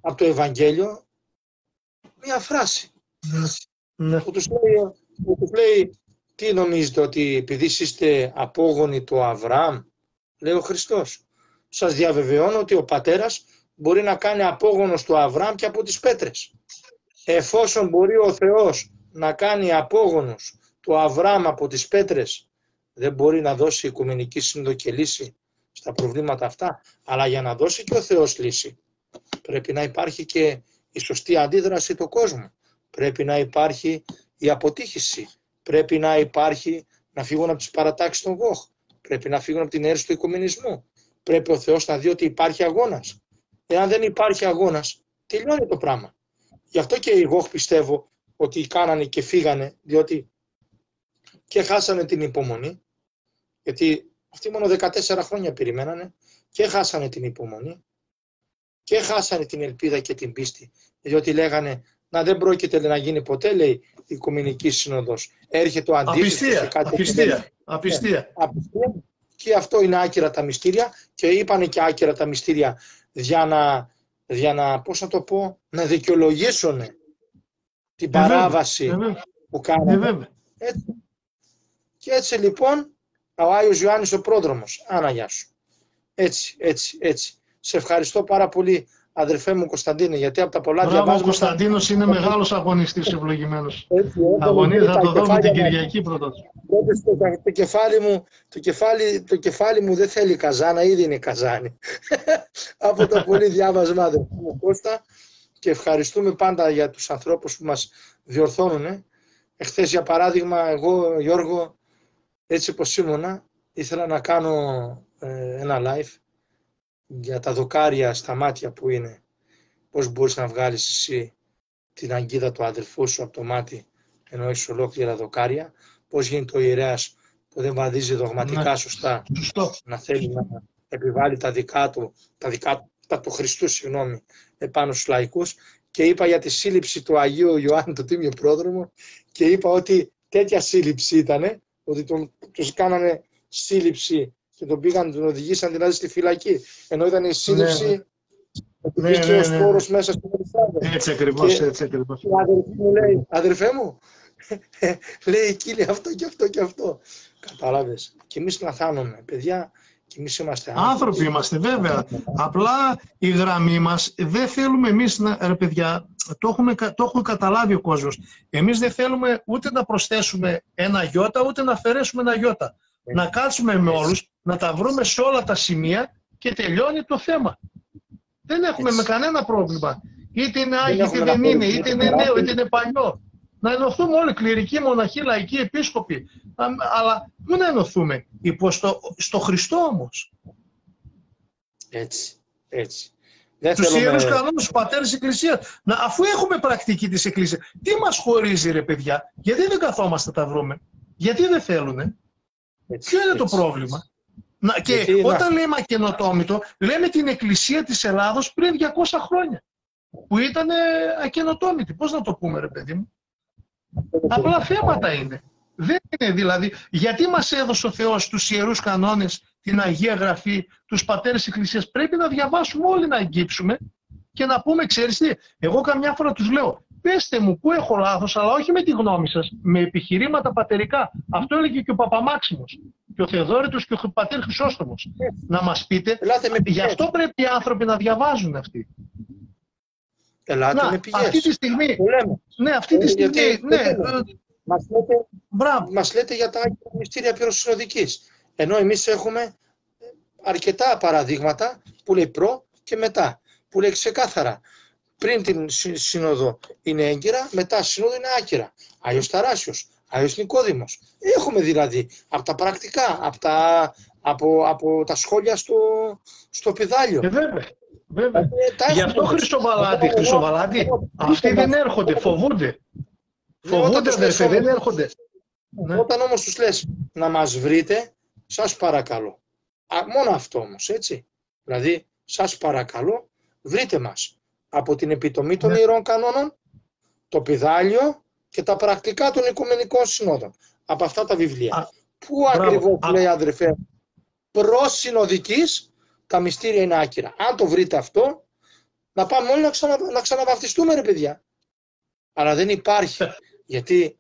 από το Ευαγγέλιο μία φράση. Που τους λέει, τι νομίζετε, ότι επειδή είστε απόγονοι του Αβραάμ, λέει ο Χριστός, σας διαβεβαιώνω ότι ο πατέρας μπορεί να κάνει απόγονος του Αβραάμ και από τις πέτρες. Εφόσον μπορεί ο Θεός να κάνει απόγονος του Αβραάμ από τις πέτρες, δεν μπορεί να δώσει οικουμενική σύνοδο και λύση στα προβλήματα αυτά. Αλλά για να δώσει και ο Θεός λύση, πρέπει να υπάρχει και η σωστή αντίδραση του κόσμου. Πρέπει να υπάρχει η αποτύχηση. Πρέπει να υπάρχει να φύγουν από τις παρατάξεις των Γοχ. Πρέπει να φύγουν από την αίρεση του οικουμενισμού. Πρέπει ο Θεός να δει ότι υπάρχει αγώνας. Εάν δεν υπάρχει αγώνας, τελειώνει το πράγμα. Γι' αυτό και οι Γοχ πιστεύω ότι κάνανε και φύγανε, διότι και χάσανε την υπομονή, γιατί αυτοί μόνο 14 χρόνια περιμένανε, και χάσανε την υπομονή, και χάσανε την ελπίδα και την πίστη, διότι λέγανε, να δεν πρόκειται να γίνει ποτέ, λέει, η Οικουμενική Σύνοδος. Έρχεται ο αντίθετος. Απιστία. Και αυτό είναι άκυρα τα μυστήρια, και είπανε και άκυρα τα μυστήρια για να, πώς να το πω, να δικαιολογήσουν την παράβαση που κάνανε. Και έτσι λοιπόν, ο Άγιος Ιωάννης ο Πρόδρομος, Άννα γεια σου. Έτσι. Σε ευχαριστώ πάρα πολύ, αδερφέ μου Κωνσταντίνε, γιατί από τα πολλά διαβάσματα... Μπράβο, ο Κωνσταντίνος είναι μεγάλος αγωνιστής, ευλογημένος. Αγωνίζει, θα το δούμε την Κυριακή πρώτα. Το κεφάλι μου δεν θέλει καζάνα, ήδη είναι καζάνι. Από το πολύ διάβασμα, αδερφέ μου Κώστα, και ευχαριστούμε πάντα για τους ανθρώπους που μας διορθώνουν. Εχθές, για παράδειγμα, εγώ, Γιώργο, έτσι πως ήμουνα, ήθελα να κάνω ένα live για τα δοκάρια στα μάτια που είναι. Πώς μπορείς να βγάλεις εσύ την αγκίδα του αδελφού σου από το μάτι, ενώ έχεις ολόκληρα δοκάρια. Πώς γίνεται ο ιερέας που δεν βαδίζει δογματικά σωστά, να θέλει να επιβάλλει τα δικά του Χριστού, επάνω στους λαϊκούς. Και είπα για τη σύλληψη του Αγίου Ιωάννη, το Τίμιο Πρόδρομο, και είπα ότι τέτοια σύλληψη ήτανε, ότι τους κάνανε σύλληψη και τον οδηγήσαν δηλαδή στη φυλακή. Ενώ ήταν η σύλληψη ότι μπήκε ο σπόρος μέσα στην Ελισάβετ. Έτσι ακριβώς. Και ο αδερφή μου λέει, αδερφέ μου, λέει εκεί, λέει αυτό και αυτό και αυτό. Κατάλαβες. Και εμείς λαθάνομαι, παιδιά, και εμείς είμαστε άνθρωποι. Είμαστε βέβαια. Απλά η γραμμή μας δεν θέλουμε εμείς να, ρε παιδιά, το έχουμε καταλάβει ο κόσμος. Εμείς δεν θέλουμε ούτε να προσθέσουμε ένα γιώτα, ούτε να αφαιρέσουμε ένα γιώτα. Να κάτσουμε με όλους, να τα βρούμε σε όλα τα σημεία και τελειώνει το θέμα. Δεν έχουμε με κανένα πρόβλημα. Είτε είναι άγιο, είτε δεν είναι, είτε είναι νέο, είτε είναι παλιό. Να ενωθούμε όλοι, κληρικοί, μοναχοί, λαϊκοί, επίσκοποι. Αλλά πού να ενωθούμε? Στο Χριστό όμως. Έτσι. Τους ιερούς κανόνες, τους πατέρες της Εκκλησίας. Αφού έχουμε πρακτική της Εκκλησίας, τι μας χωρίζει ρε παιδιά? Γιατί δεν καθόμαστε τα βρούμε? Γιατί δεν θέλουνε? Ποιο είναι το πρόβλημα? Και όταν λέμε ακενοτόμητο, λέμε την Εκκλησία της Ελλάδος πριν 200 χρόνια. Που ήταν ακενοτόμητη. Πώς να το πούμε ρε παιδί μου? Απλά θέματα είναι. Δεν είναι δηλαδή. Γιατί μας έδωσε ο Θεός τους ιερούς κανόνες, την Αγία Γραφή, τους πατέρες της Εκκλησίας? Πρέπει να διαβάσουμε όλοι, να αγγίψουμε και να πούμε, ξέρεις τι, εγώ καμιά φορά τους λέω, πέστε μου πού έχω λάθος, αλλά όχι με τη γνώμη σας, με επιχειρήματα πατερικά. Αυτό έλεγε και ο Παπαμάξιμος, και ο Θεοδόρητος και ο πατέρ Χρυσόστομος. Να μας πείτε, γι' αυτό πρέπει οι άνθρωποι να διαβάζουν αυτοί. Ελάτε με πηγές. Αυτή τη στιγμή. Ναι, αυτή τη στιγμή. Μας λέτε για τα Άγια Μυστήρια Πυροσυνοδικής. Ενώ εμείς έχουμε αρκετά παραδείγματα που λέει προ και μετά. Που λέει ξεκάθαρα. Πριν την σύνοδο είναι έγκυρα, μετά σύνοδο είναι άκυρα. Άγιος Ταράσιος, Άγιος Νικόδημος. Έχουμε δηλαδή από τα πρακτικά, από τα σχόλια στο πιδάλιο. Βέβαια. Γι' αυτό Χρυσοβαλάντη, αυτοί δεν έρχονται, φοβούνται. Φοβούνται αδερφέ, δεν έρχονται. Όταν όμως τους λες να μας βρείτε, σας παρακαλώ. Μόνο αυτό όμως, έτσι. Δηλαδή, σας παρακαλώ, βρείτε μας από την επιτομή των Ιερών Κανόνων, το πιδάλιο και τα πρακτικά των Οικουμενικών Συνόδων. Από αυτά τα βιβλία. Πού ακριβώς λέει αδερφέ, προς συνοδικής, τα μυστήρια είναι άκυρα. Αν το βρείτε αυτό, να πάμε όλοι να ξαναβαφτιστούμε ρε παιδιά. Αλλά δεν υπάρχει. Γιατί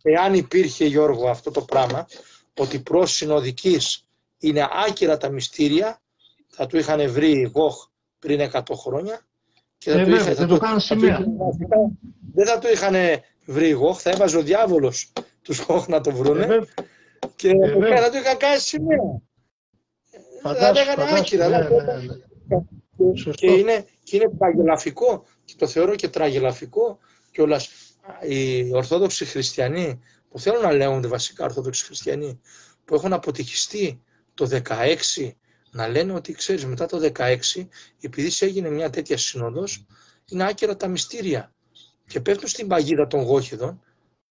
εάν υπήρχε, Γιώργο, αυτό το πράγμα, ότι προς συνοδικής είναι άκυρα τα μυστήρια, θα του είχαν βρει οι Γοχ πριν 100 χρόνια και δεν θα του είχαν βρει οι Γοχ, θα έβαζε ο διάβολος τους Γοχ να το βρούνε και θα του είχαν κάνει σημαία. Θα λέγανε άκυρα. Και είναι τραγελαφικό, και το θεωρώ και τραγελαφικό κιόλας, οι Ορθόδοξοι Χριστιανοί που θέλουν να λέγονται βασικά Ορθόδοξοι Χριστιανοί που έχουν αποτυχιστεί το 16 να λένε ότι ξέρεις μετά το 16 επειδή έγινε μια τέτοια σύνοδος είναι άκυρα τα μυστήρια και πέφτουν στην παγίδα των γόχιδων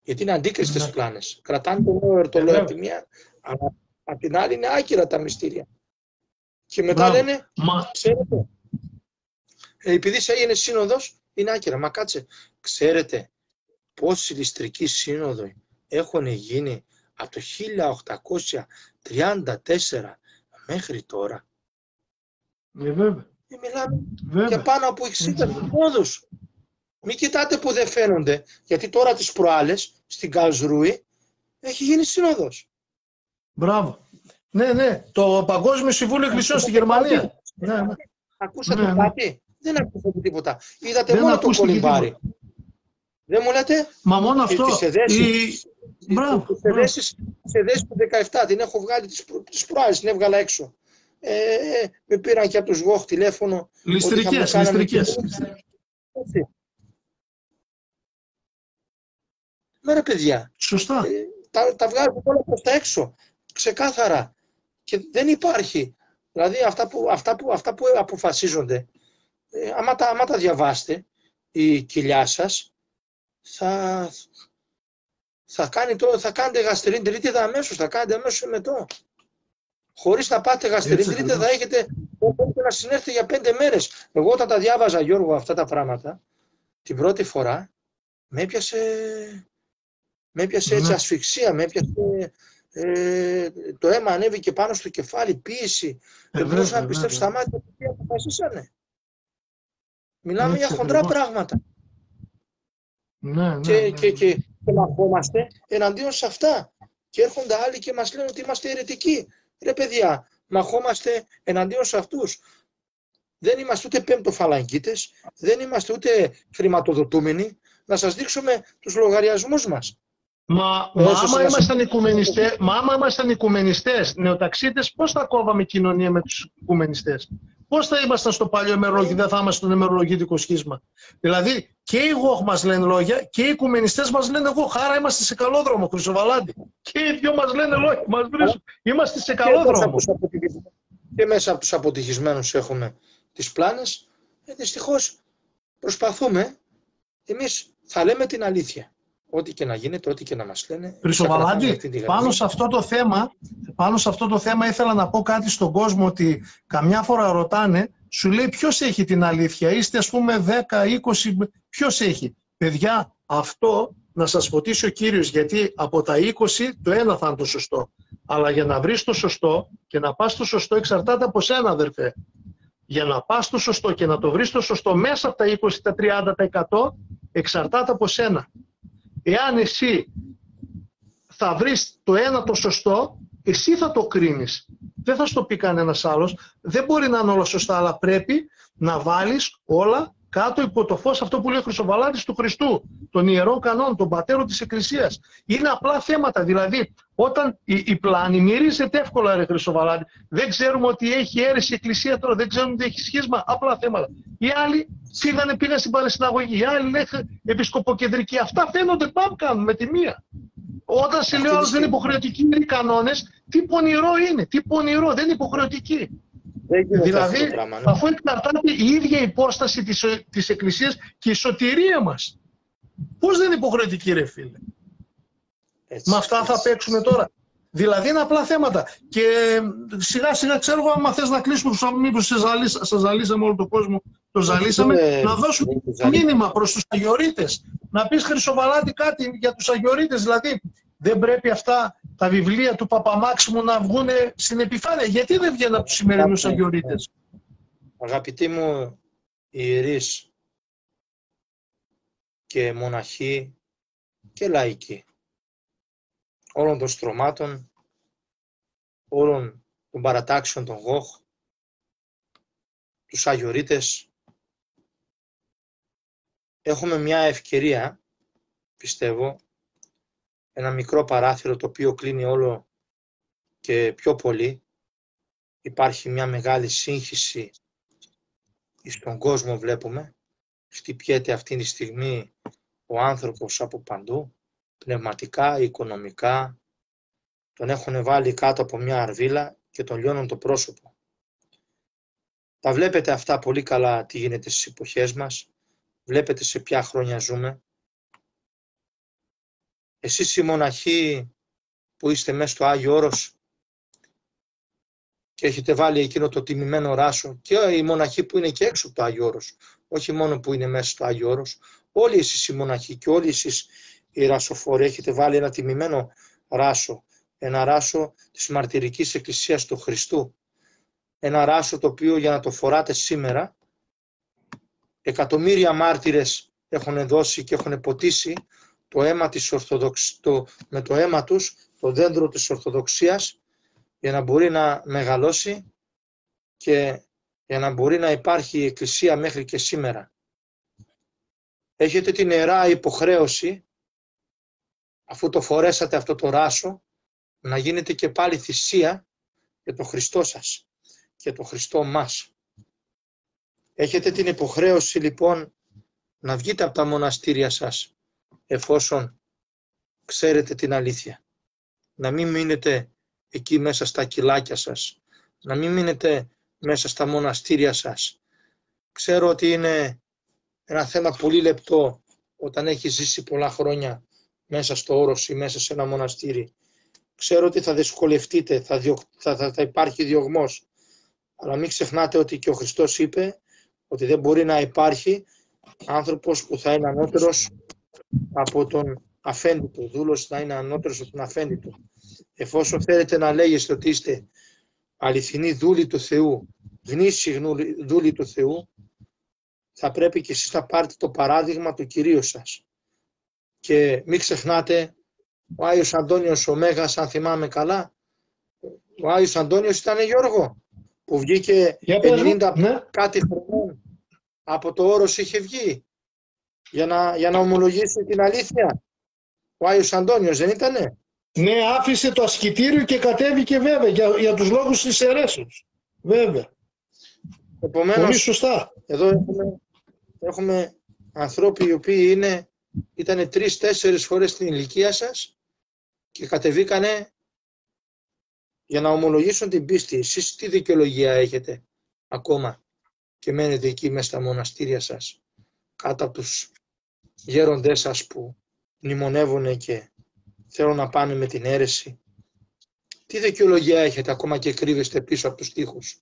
γιατί είναι αντίκριστες πλάνες. Κρατάνε το νέο ερτολό από τη μία, αλλά απ' την άλλη είναι άκυρα τα μυστήρια. Και μετά λένε, ξέρετε, επειδή έγινε σύνοδος είναι άκυρα. Μα κάτσε, ξέρετε πόσοι ληστρικοί σύνοδοι έχουν γίνει από το 1834 μέχρι τώρα? Βέβαια. Μιλάμε για πάνω από 60 συνόδους. Μην κοιτάτε που δεν φαίνονται, γιατί τώρα τις προάλλες στην Καλσρούη έχει γίνει σύνοδος. Μπράβο. Ναι, το Παγκόσμιο Συμβούλιο Εκκλησιών στη Γερμανία. Ακούσατε κάτι? Δεν ακούσατε τίποτα. Είδατε μόνο το κολυμπάρι. Δεν μου λέτε? Μα μόνο αυτό. Σε δέση του 17 την έχω βγάλει τις προάλλες, την έβγαλα έξω. Με πήραν και από τους Γοχ τηλέφωνο. Ληστρικές. Μέρα παιδιά. Σωστά. Τα βγάζουν όλα προς τα έξω. Ξεκάθαρα. Και δεν υπάρχει. Δηλαδή αυτά που αποφασίζονται, άμα τα διαβάσετε, η κοιλιά σας θα κάνετε γαστρίνη τρίτιδα αμέσως, θα κάνετε αμέσως εμετό. Χωρίς να πάτε γαστρίνη τρίτιδα θα έχετε να συνέρθετε για 5 μέρες. Εγώ όταν τα διάβαζα, Γιώργο, αυτά τα πράγματα, την πρώτη φορά, με έπιασε έτσι ασφυξία, με έπιασε το αίμα ανέβηκε πάνω στο κεφάλι, πίεση. Δεν μπορούσα να πιστέψω στα μάτια που αποφασίσανε. Μιλάμε για χοντρά πράγματα. Και μαχόμαστε εναντίον σε αυτά. Και έρχονται άλλοι και μας λένε ότι είμαστε αιρετικοί. Ρε παιδιά, μαχόμαστε εναντίον σε αυτούς. Δεν είμαστε ούτε πέμπτοφαλαγγίτες, δεν είμαστε ούτε χρηματοδοτούμενοι. Να σας δείξουμε τους λογαριασμούς μας. Μα άμα ήμασταν οικουμενιστές, νεοταξίτες, πώς θα κόβαμε κοινωνία με τους οικουμενιστές? Πώς θα ήμασταν στο παλιό ημερολόγιο, δεν θα είμαστε στο ημερολογητικό σχίσμα? Δηλαδή και οι ΓΟΧ μας λένε λόγια και οι οικουμενιστές μας λένε ΓΟΧ, άρα είμαστε σε καλό δρόμο, Χρυσοβαλάντη. Και οι δυο μας λένε λόγια, μας βρίσκουν. Είμαστε σε καλό δρόμο. Και μέσα από τους αποτυχισμένους έχουμε τις πλάνες. Δυστυχώς προσπαθούμε. Εμείς θα λέμε την αλήθεια. Ό,τι και να γίνεται, ό,τι και να μας λένε. Χρυσοβαλάντη, πάνω σε αυτό το θέμα ήθελα να πω κάτι στον κόσμο, ότι καμιά φορά ρωτάνε, σου λέει ποιος έχει την αλήθεια, είστε ας πούμε 10, 20, ποιος έχει? Παιδιά, αυτό να σας φωτίσει ο Κύριος, γιατί από τα 20 το ένα θα είναι το σωστό. Αλλά για να βρεις το σωστό και να πας στο σωστό εξαρτάται από σένα, αδερφέ. Για να πας στο σωστό και να το βρεις το σωστό μέσα από τα 20, τα 30% εξαρτάται από σένα. Εάν εσύ θα βρεις το ένα το σωστό, εσύ θα το κρίνεις. Δεν θα στο πει κανένας άλλος. Δεν μπορεί να είναι όλα σωστά, αλλά πρέπει να βάλεις όλα κάτω υπό το φως, αυτό που λέει ο Χρυσοβαλάτης, του Χριστού, των ιερών κανόνων, των πατέρων της Εκκλησίας. Είναι απλά θέματα. Δηλαδή, όταν η πλάνη μυρίζεται εύκολα, ρε Χρυσοβαλάτη, δεν ξέρουμε ότι έχει αίρεση η Εκκλησία τώρα, δεν ξέρουμε ότι έχει σχίσμα, απλά θέματα. Οι άλλοι πήγαν στην Πανεσυναγωγή, οι άλλοι λένε επισκοποκεντρική. Αυτά φαίνονται, πάμε κάνουν με τη μία. Όταν σε λέω άλλος δεν είναι υποχρεωτικοί οι κανόνες, τι πονηρό είναι, τι πονηρό, δεν είναι υποχρεωτική. Δηλαδή, αφού εξαρτάται η ίδια υπόσταση της Εκκλησίας και η σωτηρία μας. Πώς δεν είναι υποχρεωτική, ρε φίλε? Με αυτά θα παίξουμε τώρα. Δηλαδή είναι απλά θέματα. Και σιγά σιγά, ξέρω εγώ, άμα θες να κλείσουμε, μήπως σας ζαλίσαμε όλο τον κόσμο, το ζαλίσαμε, να δώσουμε μήνυμα προς τους αγιορείτες. Να πεις, Χρυσοβαλάτη, κάτι για τους αγιορείτες. Δηλαδή, δεν πρέπει αυτά τα βιβλία του Παπαμάξιμου να βγουν στην επιφάνεια? Γιατί δεν βγαίνουν από τους σημερινούς αγιορείτες? Αγαπητοί μου ιερείς και μοναχοί και λαϊκοί όλων των στρωμάτων, όλων των παρατάξεων των ΓΟΧ, τους αγιορείτες, έχουμε μια ευκαιρία, πιστεύω, ένα μικρό παράθυρο το οποίο κλείνει όλο και πιο πολύ. Υπάρχει μια μεγάλη σύγχυση στον κόσμο, βλέπουμε. Χτυπιέται αυτή τη στιγμή ο άνθρωπος από παντού, πνευματικά, οικονομικά. Τον έχουν βάλει κάτω από μια αρβίλα και τον λιώνουν το πρόσωπο. Τα βλέπετε αυτά πολύ καλά τι γίνεται στις εποχές μας. Βλέπετε σε ποια χρόνια ζούμε. Εσείς οι μοναχοί που είστε μέσα στο Άγιο Όρος και έχετε βάλει εκείνο το τιμημένο ράσο, και οι μοναχοί που είναι και έξω από το Άγιο Όρος, όχι μόνο που είναι μέσα στο Άγιο Όρος, όλοι εσείς οι μοναχοί και όλοι εσείς οι ρασοφόροι έχετε βάλει ένα τιμημένο ράσο, ένα ράσο της μαρτυρικής εκκλησίας του Χριστού, ένα ράσο το οποίο για να το φοράτε σήμερα, εκατομμύρια μάρτυρες έχουν δώσει και έχουν ποτίσει το αίμα της με το αίμα τους, το δέντρο της Ορθοδοξίας, για να μπορεί να μεγαλώσει και για να μπορεί να υπάρχει η Εκκλησία μέχρι και σήμερα. Έχετε την ιερά υποχρέωση, αφού το φορέσατε αυτό το ράσο, να γίνετε και πάλι θυσία για τον Χριστό σας και τον Χριστό μας. Έχετε την υποχρέωση λοιπόν να βγείτε από τα μοναστήρια σας, εφόσον ξέρετε την αλήθεια. Να μην μείνετε εκεί μέσα στα κιλάκια σας, να μην μείνετε μέσα στα μοναστήρια σας. Ξέρω ότι είναι ένα θέμα πολύ λεπτό όταν έχει ζήσει πολλά χρόνια μέσα στο όρος ή μέσα σε ένα μοναστήρι. Ξέρω ότι θα δυσκολευτείτε, θα υπάρχει διωγμός, αλλά μην ξεχνάτε ότι και ο Χριστός είπε ότι δεν μπορεί να υπάρχει άνθρωπος που θα είναι ανώτερος από τον αφέντη του, δούλος να είναι ανώτερος από τον αφέντη του. Εφόσον θέλετε να λέγεστε ότι είστε αληθινοί δούλοι του Θεού, γνήσιοι δούλοι του Θεού, θα πρέπει και εσείς να πάρετε το παράδειγμα του Κυρίου σας. Και μην ξεχνάτε, ο Άγιος Αντώνιος ο Μέγας, αν θυμάμαι καλά, ο Άγιος Αντώνιος ήταν Γιώργο, που βγήκε 50 κάτι χρονών από το όρος, είχε βγει για να ομολογήσει την αλήθεια. Ο Άγιος Αντώνιος δεν ήτανε? Ναι, άφησε το ασκητήριο και κατέβηκε βέβαια για τους λόγους της αιρέσεως. Βέβαια. Επομένως, πολύ σωστά. Εδώ έχουμε ανθρώποι οι οποίοι ήταν 3-4 φορές στην ηλικία σας και κατεβήκανε για να ομολογήσουν την πίστη. Εσείς τι δικαιολογία έχετε ακόμα και μένετε εκεί μέσα στα μοναστήρια σας, κάτω από τους γέροντές σας που μνημονεύουν και θέλουν να πάνε με την αίρεση? Τι δικαιολογία έχετε ακόμα και κρύβεστε πίσω από τους τοίχους?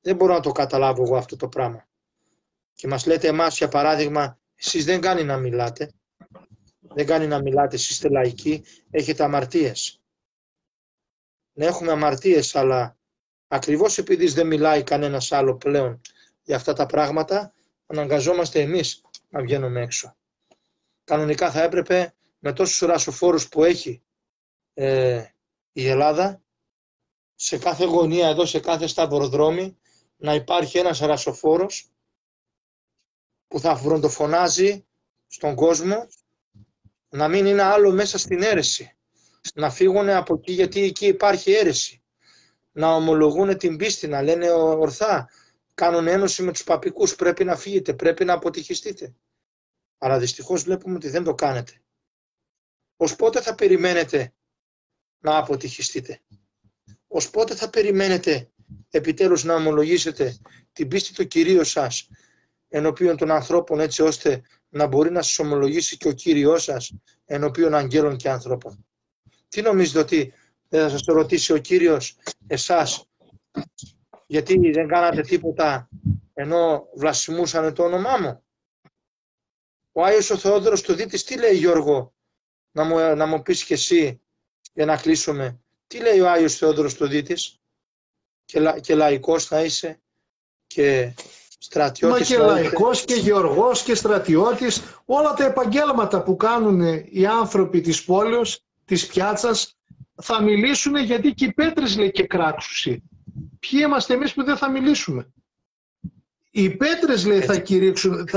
Δεν μπορώ να το καταλάβω εγώ αυτό το πράγμα. Και μας λέτε εμάς, για παράδειγμα, εσείς δεν κάνει να μιλάτε. Δεν κάνει να μιλάτε, εσείς είστε λαϊκοί, έχετε αμαρτίες. Ναι, έχουμε αμαρτίες, αλλά ακριβώς επειδή δεν μιλάει κανένας άλλο πλέον για αυτά τα πράγματα, αναγκαζόμαστε εμείς να βγαίνουμε έξω. Κανονικά θα έπρεπε με τόσους ρασοφόρους που έχει η Ελλάδα, σε κάθε γωνία εδώ, σε κάθε σταυροδρόμι, να υπάρχει ένας ρασοφόρος που θα βροντοφωνάζει στον κόσμο, να μην είναι άλλο μέσα στην αίρεση. Να φύγουν από εκεί, γιατί εκεί υπάρχει αίρεση. Να ομολογούν την πίστη, να λένε ορθά. Κάνουν ένωση με τους παπικούς, πρέπει να φύγετε, πρέπει να αποτυχιστείτε. Αλλά δυστυχώς βλέπουμε ότι δεν το κάνετε. Ως πότε θα περιμένετε να αποτυχιστείτε? Ως πότε θα περιμένετε επιτέλους να ομολογήσετε την πίστη του Κυρίου σας ενώπιον των ανθρώπων, έτσι ώστε να μπορεί να σας ομολογήσει και ο Κύριος σας ενώπιον αγγέλων και ανθρώπων? Τι νομίζετε, ότι δεν θα σας το ρωτήσει ο Κύριος εσάς γιατί δεν κάνατε τίποτα ενώ βλασιμούσανε το όνομά μου? Ο Άγιος ο Θεόδωρος του Δίτης τι λέει, Γιώργο, να μου πεις και εσύ για να κλείσουμε? Τι λέει ο Άγιος Θεόδωρος του Δίτης? Και λαϊκός θα είσαι και στρατιώτης? Μα και λαϊκός και γεωργός και στρατιώτης, όλα τα επαγγέλματα που κάνουν οι άνθρωποι της πόλεως, της πιάτσας, θα μιλήσουν, γιατί και οι πέτρες λέει και κράξουσι. Ποιοι είμαστε εμείς που δεν θα μιλήσουμε? Οι πέτρες λέει θα κηρύξουν,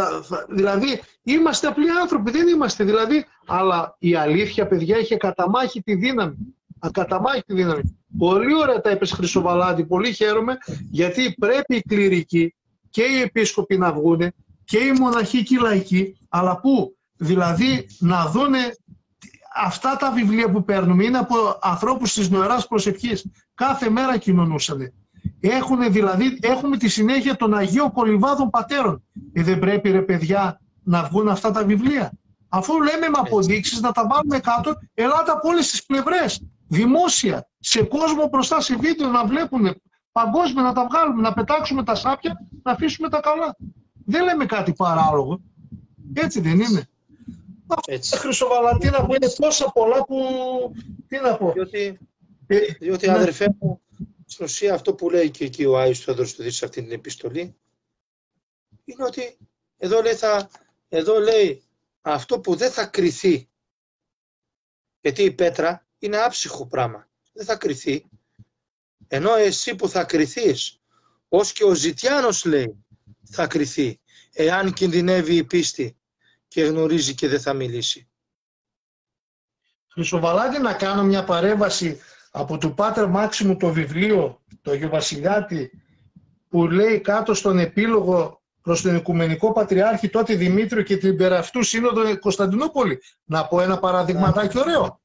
δηλαδή είμαστε απλοί άνθρωποι, δεν είμαστε δηλαδή, αλλά η αλήθεια, παιδιά, είχε ακαταμάχητη τη δύναμη. Ακαταμάχητη δύναμη. Πολύ ωραία τα είπες, Χρυσοβαλάντη, πολύ χαίρομαι, γιατί πρέπει οι κληρικοί και οι επίσκοποι να βγούνε και οι μοναχοί και οι λαϊκοί, αλλά πού? Δηλαδή να δούνε αυτά τα βιβλία που παίρνουμε, είναι από ανθρώπους της νοεράς προσευχής, κάθε μέρα κοινωνούσανε. Έχουμε τη συνέχεια των Αγίων Κολυμβάδων Πατέρων. Δεν πρέπει, ρε παιδιά, να βγουν αυτά τα βιβλία? Αφού λέμε με αποδείξεις να τα βάλουμε κάτω, ελάτε από όλες τις πλευρές, δημόσια, σε κόσμο μπροστά, σε βίντεο να βλέπουν, παγκόσμια να τα βγάλουμε, να πετάξουμε τα σάπια, να αφήσουμε τα καλά. Δεν λέμε κάτι παράλογο. Έτσι δεν είναι? Έτσι. Χρυσοβαλαντίνα, που είναι τόσα πολλά που... Τι να πω. Διότι αδερφέ μου, στην ουσία αυτό που λέει και εκεί ο Άγιος Θεόδωρος του Δίτης σε αυτή την επιστολή, είναι ότι εδώ λέει αυτό που δεν θα κριθεί. Γιατί η πέτρα είναι άψυχο πράγμα. Δεν θα κριθεί. Ενώ εσύ που θα κριθείς, ως και ο Ζητιάνος λέει, θα κριθεί, εάν κινδυνεύει η πίστη και γνωρίζει και δεν θα μιλήσει. Χρυσοβαλάντη, να κάνω μια παρέμβαση από του Πάτερ Μάξιμου το βιβλίο, το Αγιο Βασιλιάτη, που λέει κάτω στον επίλογο προς τον Οικουμενικό Πατριάρχη τότε Δημήτριο και την περαυτού Σύνοδο Κωνσταντινούπολη. Να πω ένα παραδειγματάκι ωραίο.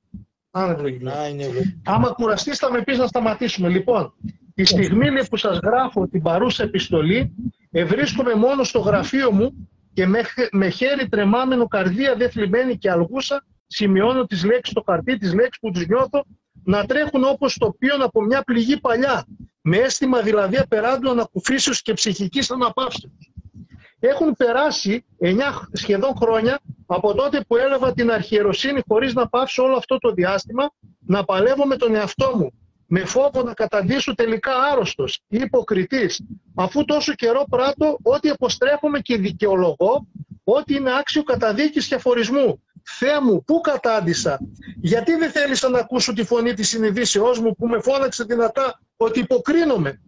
Άμα κουραστείς θα με πεις να σταματήσουμε. Λοιπόν, τη στιγμή που σας γράφω την παρούσα επιστολή, βρίσκομαι μόνο στο γραφείο μου και με χέρι τρεμάμενο, καρδία δε θλιμμένη και αλγούσα, σημειώνω τις λέξεις στο χαρτί, τις λέξεις που τους νιώθω να τρέχουν όπως το πίον από μια πληγή παλιά, με αίσθημα δηλαδή απεράντου ανακουφίσεως και ψυχικής αναπαύσεως. Έχουν περάσει 9 σχεδόν χρόνια από τότε που έλαβα την αρχιεροσύνη, χωρίς να πάψω όλο αυτό το διάστημα να παλεύω με τον εαυτό μου, με φόβο να καταντήσω τελικά άρρωστος ή υποκριτής, αφού τόσο καιρό πράττω ότι αποστρέφομαι και δικαιολογώ ότι είναι άξιο καταδίκης και αφορισμού. Θεέ μου, πού κατάντησα? Γιατί δεν θέλησα να ακούσω τη φωνή της συνειδήσεώς μου που με φώναξε δυνατά ότι υποκρίνομαι?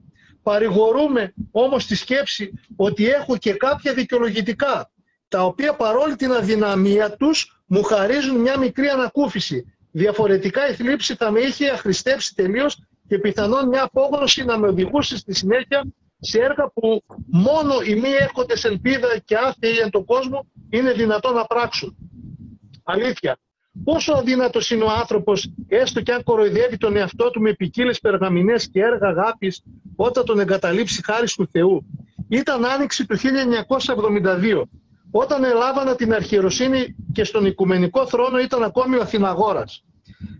Παρηγορούμε όμως τη σκέψη ότι έχω και κάποια δικαιολογητικά, τα οποία παρόλη την αδυναμία τους μου χαρίζουν μια μικρή ανακούφιση. Διαφορετικά η θλίψη θα με είχε αχρηστεύσει τελείως και πιθανόν μια απόγνωση να με οδηγούσε στη συνέχεια σε έργα που μόνο οι μη έχοντες ελπίδα και άθεοι εν τον κόσμο είναι δυνατόν να πράξουν. Αλήθεια. Πόσο αδύνατος είναι ο άνθρωπος, έστω και αν κοροϊδεύει τον εαυτό του με ποικίλες περγαμηνές και έργα αγάπης, όταν τον εγκαταλείψει χάρις του Θεού. Ήταν Άνοιξη του 1972, όταν ελάβανα την αρχιεροσύνη και στον Οικουμενικό Θρόνο ήταν ακόμη ο Αθηναγόρας.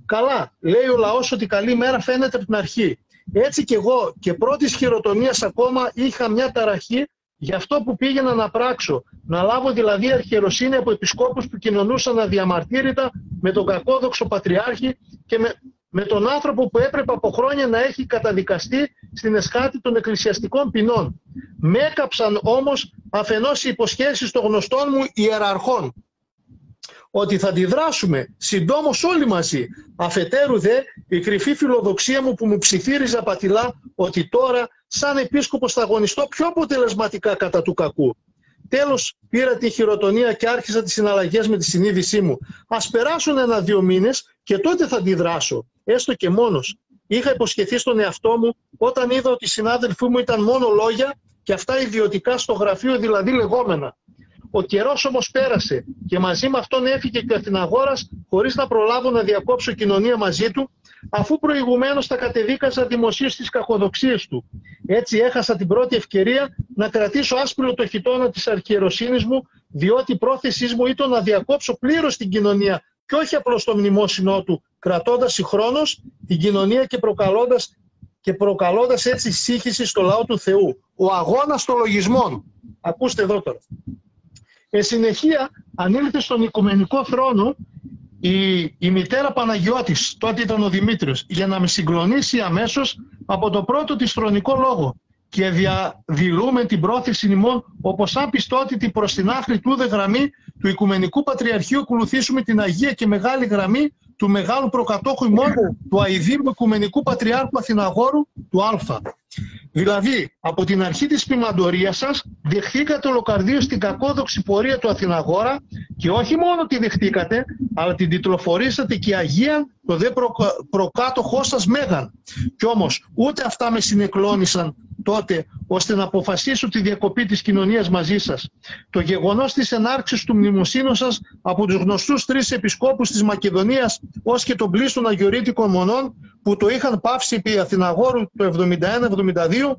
Καλά, λέει ο λαός ότι καλή μέρα φαίνεται από την αρχή. Έτσι κι εγώ και πρώτης χειροτονίας ακόμα είχα μια ταραχή για αυτό που πήγαινα να πράξω. Να λάβω δηλαδή αρχιεροσύνη από επισκόπους που κοινωνούσαν αδιαμαρτύρητα με τον κακόδοξο πατριάρχη και με τον άνθρωπο που έπρεπε από χρόνια να έχει καταδικαστεί στην εσχάτη των εκκλησιαστικών ποινών. Με έκαψαν όμως αφενός οι υποσχέσεις των γνωστών μου ιεραρχών ότι θα αντιδράσουμε συντόμως όλοι μαζί. Αφετέρου δε η κρυφή φιλοδοξία μου που μου ψιθύριζε απατηλά ότι τώρα σαν επίσκοπος θα αγωνιστώ πιο αποτελεσματικά κατά του κακού. Τέλος πήρα τη χειροτονία και άρχισα τις συναλλαγές με τη συνείδησή μου. Ας περάσουν 1-2 μήνες και τότε θα αντιδράσω, έστω και μόνος. Είχα υποσχεθεί στον εαυτό μου όταν είδα ότι οι συνάδελφοί μου ήταν μόνο λόγια και αυτά ιδιωτικά στο γραφείο δηλαδή λεγόμενα. Ο καιρός όμως πέρασε και μαζί με αυτόν έφυγε και ο Αθηναγόρας χωρίς να προλάβω να διακόψω κοινωνία μαζί του, αφού προηγουμένως τα κατεδίκαζα δημοσίως στις κακοδοξίες του. Έτσι έχασα την πρώτη ευκαιρία να κρατήσω άσπρο το χιτώνα της αρχιεροσύνης μου, διότι η πρόθεσή μου ήταν να διακόψω πλήρως την κοινωνία και όχι απλώς το μνημόσυνό του, κρατώντας συγχρόνως την κοινωνία και προκαλώντας έτσι σύγχυση στο λαό του Θεού. Ο αγώνας των λογισμών. Ακούστε εδώ τώρα. Εν συνεχεία ανήλθε στον Οικουμενικό Θρόνο η μητέρα Παναγιώτης, τότε ήταν ο Δημήτριος, για να με συγκλονίσει αμέσως από το πρώτο της θρονικό λόγο και διαδηλούμε την πρόθεση ημών όπως αν πιστότητη προς την άχρη τούδε γραμμή του Οικουμενικού Πατριαρχείου ακολουθήσουμε την Αγία και Μεγάλη Γραμμή του Μεγάλου Προκατόχου ημών του Αηδήμου Οικουμενικού Πατριάρχου Αθηναγόρου του Α. Δηλαδή, από την αρχή της ποιμαντορίας σας δεχθήκατε ολοκαρδίως την κακόδοξη πορεία του Αθηναγόρα και όχι μόνο τη δεχτήκατε, αλλά την τιτλοφορήσατε και Αγία το δε προκάτοχό σας Μέγαν. Κι όμως ούτε αυτά με συνεκλώνησαν τότε ώστε να αποφασίσω τη διακοπή της κοινωνίας μαζί σας. Το γεγονός της ενάρξης του μνημοσύνου σας από τους γνωστούς 3 επισκόπους της Μακεδονίας ως και των πλήστων αγιορείτικων μονών που το είχαν πάυσει επί Αθηναγόρου το 71-72,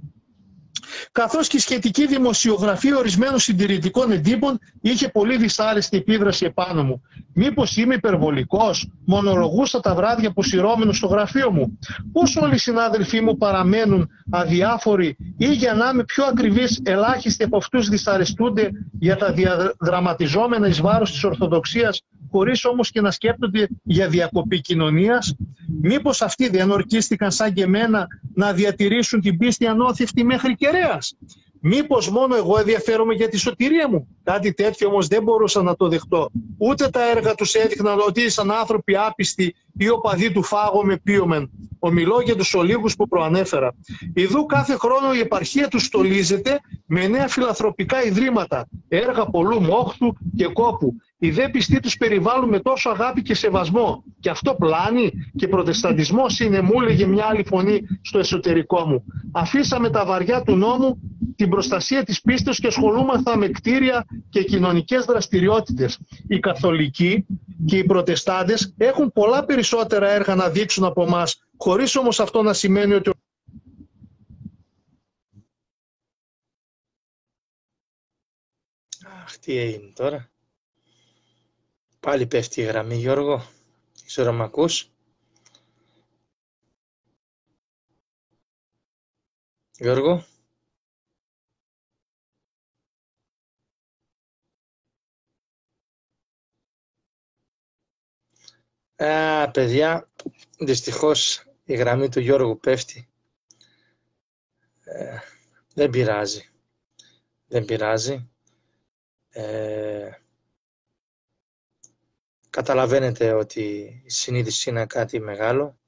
καθώς και η σχετική δημοσιογραφία ορισμένων συντηρητικών εντύπων είχε πολύ δυσάρεστη επίδραση επάνω μου. Μήπως είμαι υπερβολικός, μονολογούσα τα βράδια αποσυρώμενος στο γραφείο μου. Πώς όλοι οι συνάδελφοί μου παραμένουν αδιάφοροι ή για να είμαι πιο ακριβής, ελάχιστοι από αυτούς δυσαρεστούνται για τα διαδραματιζόμενα εις βάρος της Ορθοδοξίας, χωρίς όμως και να σκέπτονται για διακοπή κοινωνίας. Μήπως αυτοί δεν ορκίστηκαν σαν και εμένα να διατηρήσουν την πίστη ανώθευτη μέχρι κεραίας. Μήπως μόνο εγώ ενδιαφέρομαι για τη σωτηρία μου. Κάτι τέτοιο όμως δεν μπορούσα να το δεχτώ. Ούτε τα έργα τους έδειχναν ότι ήσαν άνθρωποι άπιστοι ή οπαδοί του φάγω με πίωμεν. Ομιλώ για τους ολίγους που προανέφερα. Ιδού κάθε χρόνο η επαρχία τους στολίζεται με νέα φιλανθρωπικά ιδρύματα, έργα πολλού μόχθου και κόπου. Οι δε πιστοί τους περιβάλλουν με τόσο αγάπη και σεβασμό. Και αυτό πλάνη και προτεσταντισμός είναι, μου έλεγε μια άλλη φωνή στο εσωτερικό μου. Αφήσαμε τα βαριά του νόμου, την προστασία της πίστης και ασχολούμαθα με κτίρια και κοινωνικές δραστηριότητες. Οι καθολικοί και οι προτεστάντες έχουν πολλά περισσότερα έργα να δείξουν από εμάς, χωρίς όμως αυτό να σημαίνει ότι... Αχ, τι έγινε τώρα. Πάλι πέφτει η γραμμή, Γιώργο. Ξέρω μ' ακούς. Γιώργο. Παιδιά, δυστυχώς η γραμμή του Γιώργου πέφτει. Δεν πειράζει. Δεν πειράζει. Καταλαβαίνετε ότι η συνείδηση είναι κάτι μεγάλο.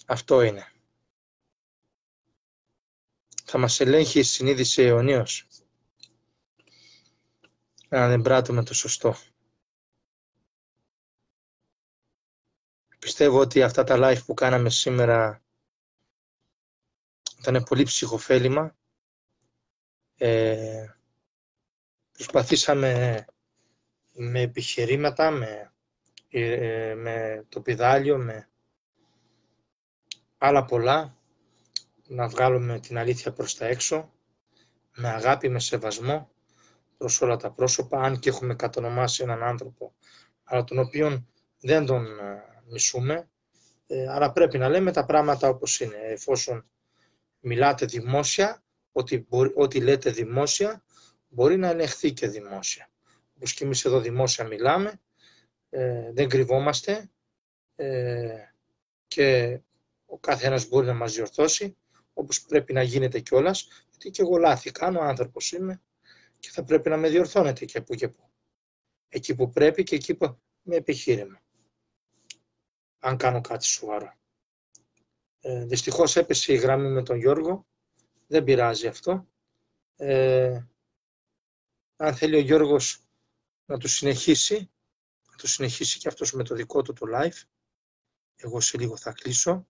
Αυτό είναι. Θα μας ελέγχει η συνείδηση αιωνίως. Αν δεν πράττουμε το σωστό. Πιστεύω ότι αυτά τα live που κάναμε σήμερα Ήταν πολύ ψυχοφέλημα. Προσπαθήσαμε με επιχειρήματα, με το πηδάλιο, με άλλα πολλά, να βγάλουμε την αλήθεια προς τα έξω, με αγάπη, με σεβασμό προς όλα τα πρόσωπα, αν και έχουμε κατονομάσει έναν άνθρωπο, αλλά τον οποίον δεν τον μισούμε, αλλά πρέπει να λέμε τα πράγματα όπως είναι. Εφόσον μιλάτε δημόσια, ό,τι λέτε δημόσια, μπορεί να ελεγχθεί και δημόσια. Όπως και εμείς εδώ δημόσια μιλάμε, δεν κρυβόμαστε και ο καθένας μπορεί να μας διορθώσει, όπως πρέπει να γίνεται κιόλας, γιατί και εγώ λάθη κάνω, άνθρωπος είμαι και θα πρέπει να με διορθώνετε και που και που. Εκεί που πρέπει και εκεί που με επιχείρημα. Αν κάνω κάτι σοβαρό. Δυστυχώς έπεσε η γραμμή με τον Γιώργο, δεν πειράζει αυτό. Αν θέλει ο Γιώργος να το συνεχίσει, και αυτός με το δικό του το live. Εγώ σε λίγο θα κλείσω.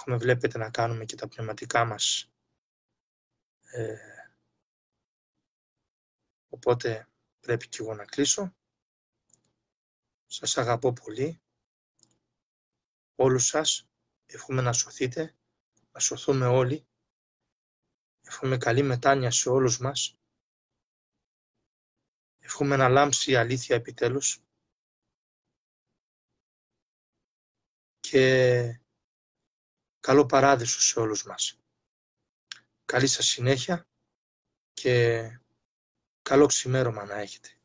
Βλέπετε να κάνουμε και τα πνευματικά μας. Οπότε πρέπει και εγώ να κλείσω. Σας αγαπώ πολύ. Όλους σας. Εύχομαι να σωθείτε. Να σωθούμε όλοι. Εύχομαι καλή μετάνοια σε όλους μας. Εύχομαι να λάμψει η αλήθεια επιτέλους. Και καλό παράδεισο σε όλους μας. Καλή σας συνέχεια και καλό ξημέρωμα να έχετε.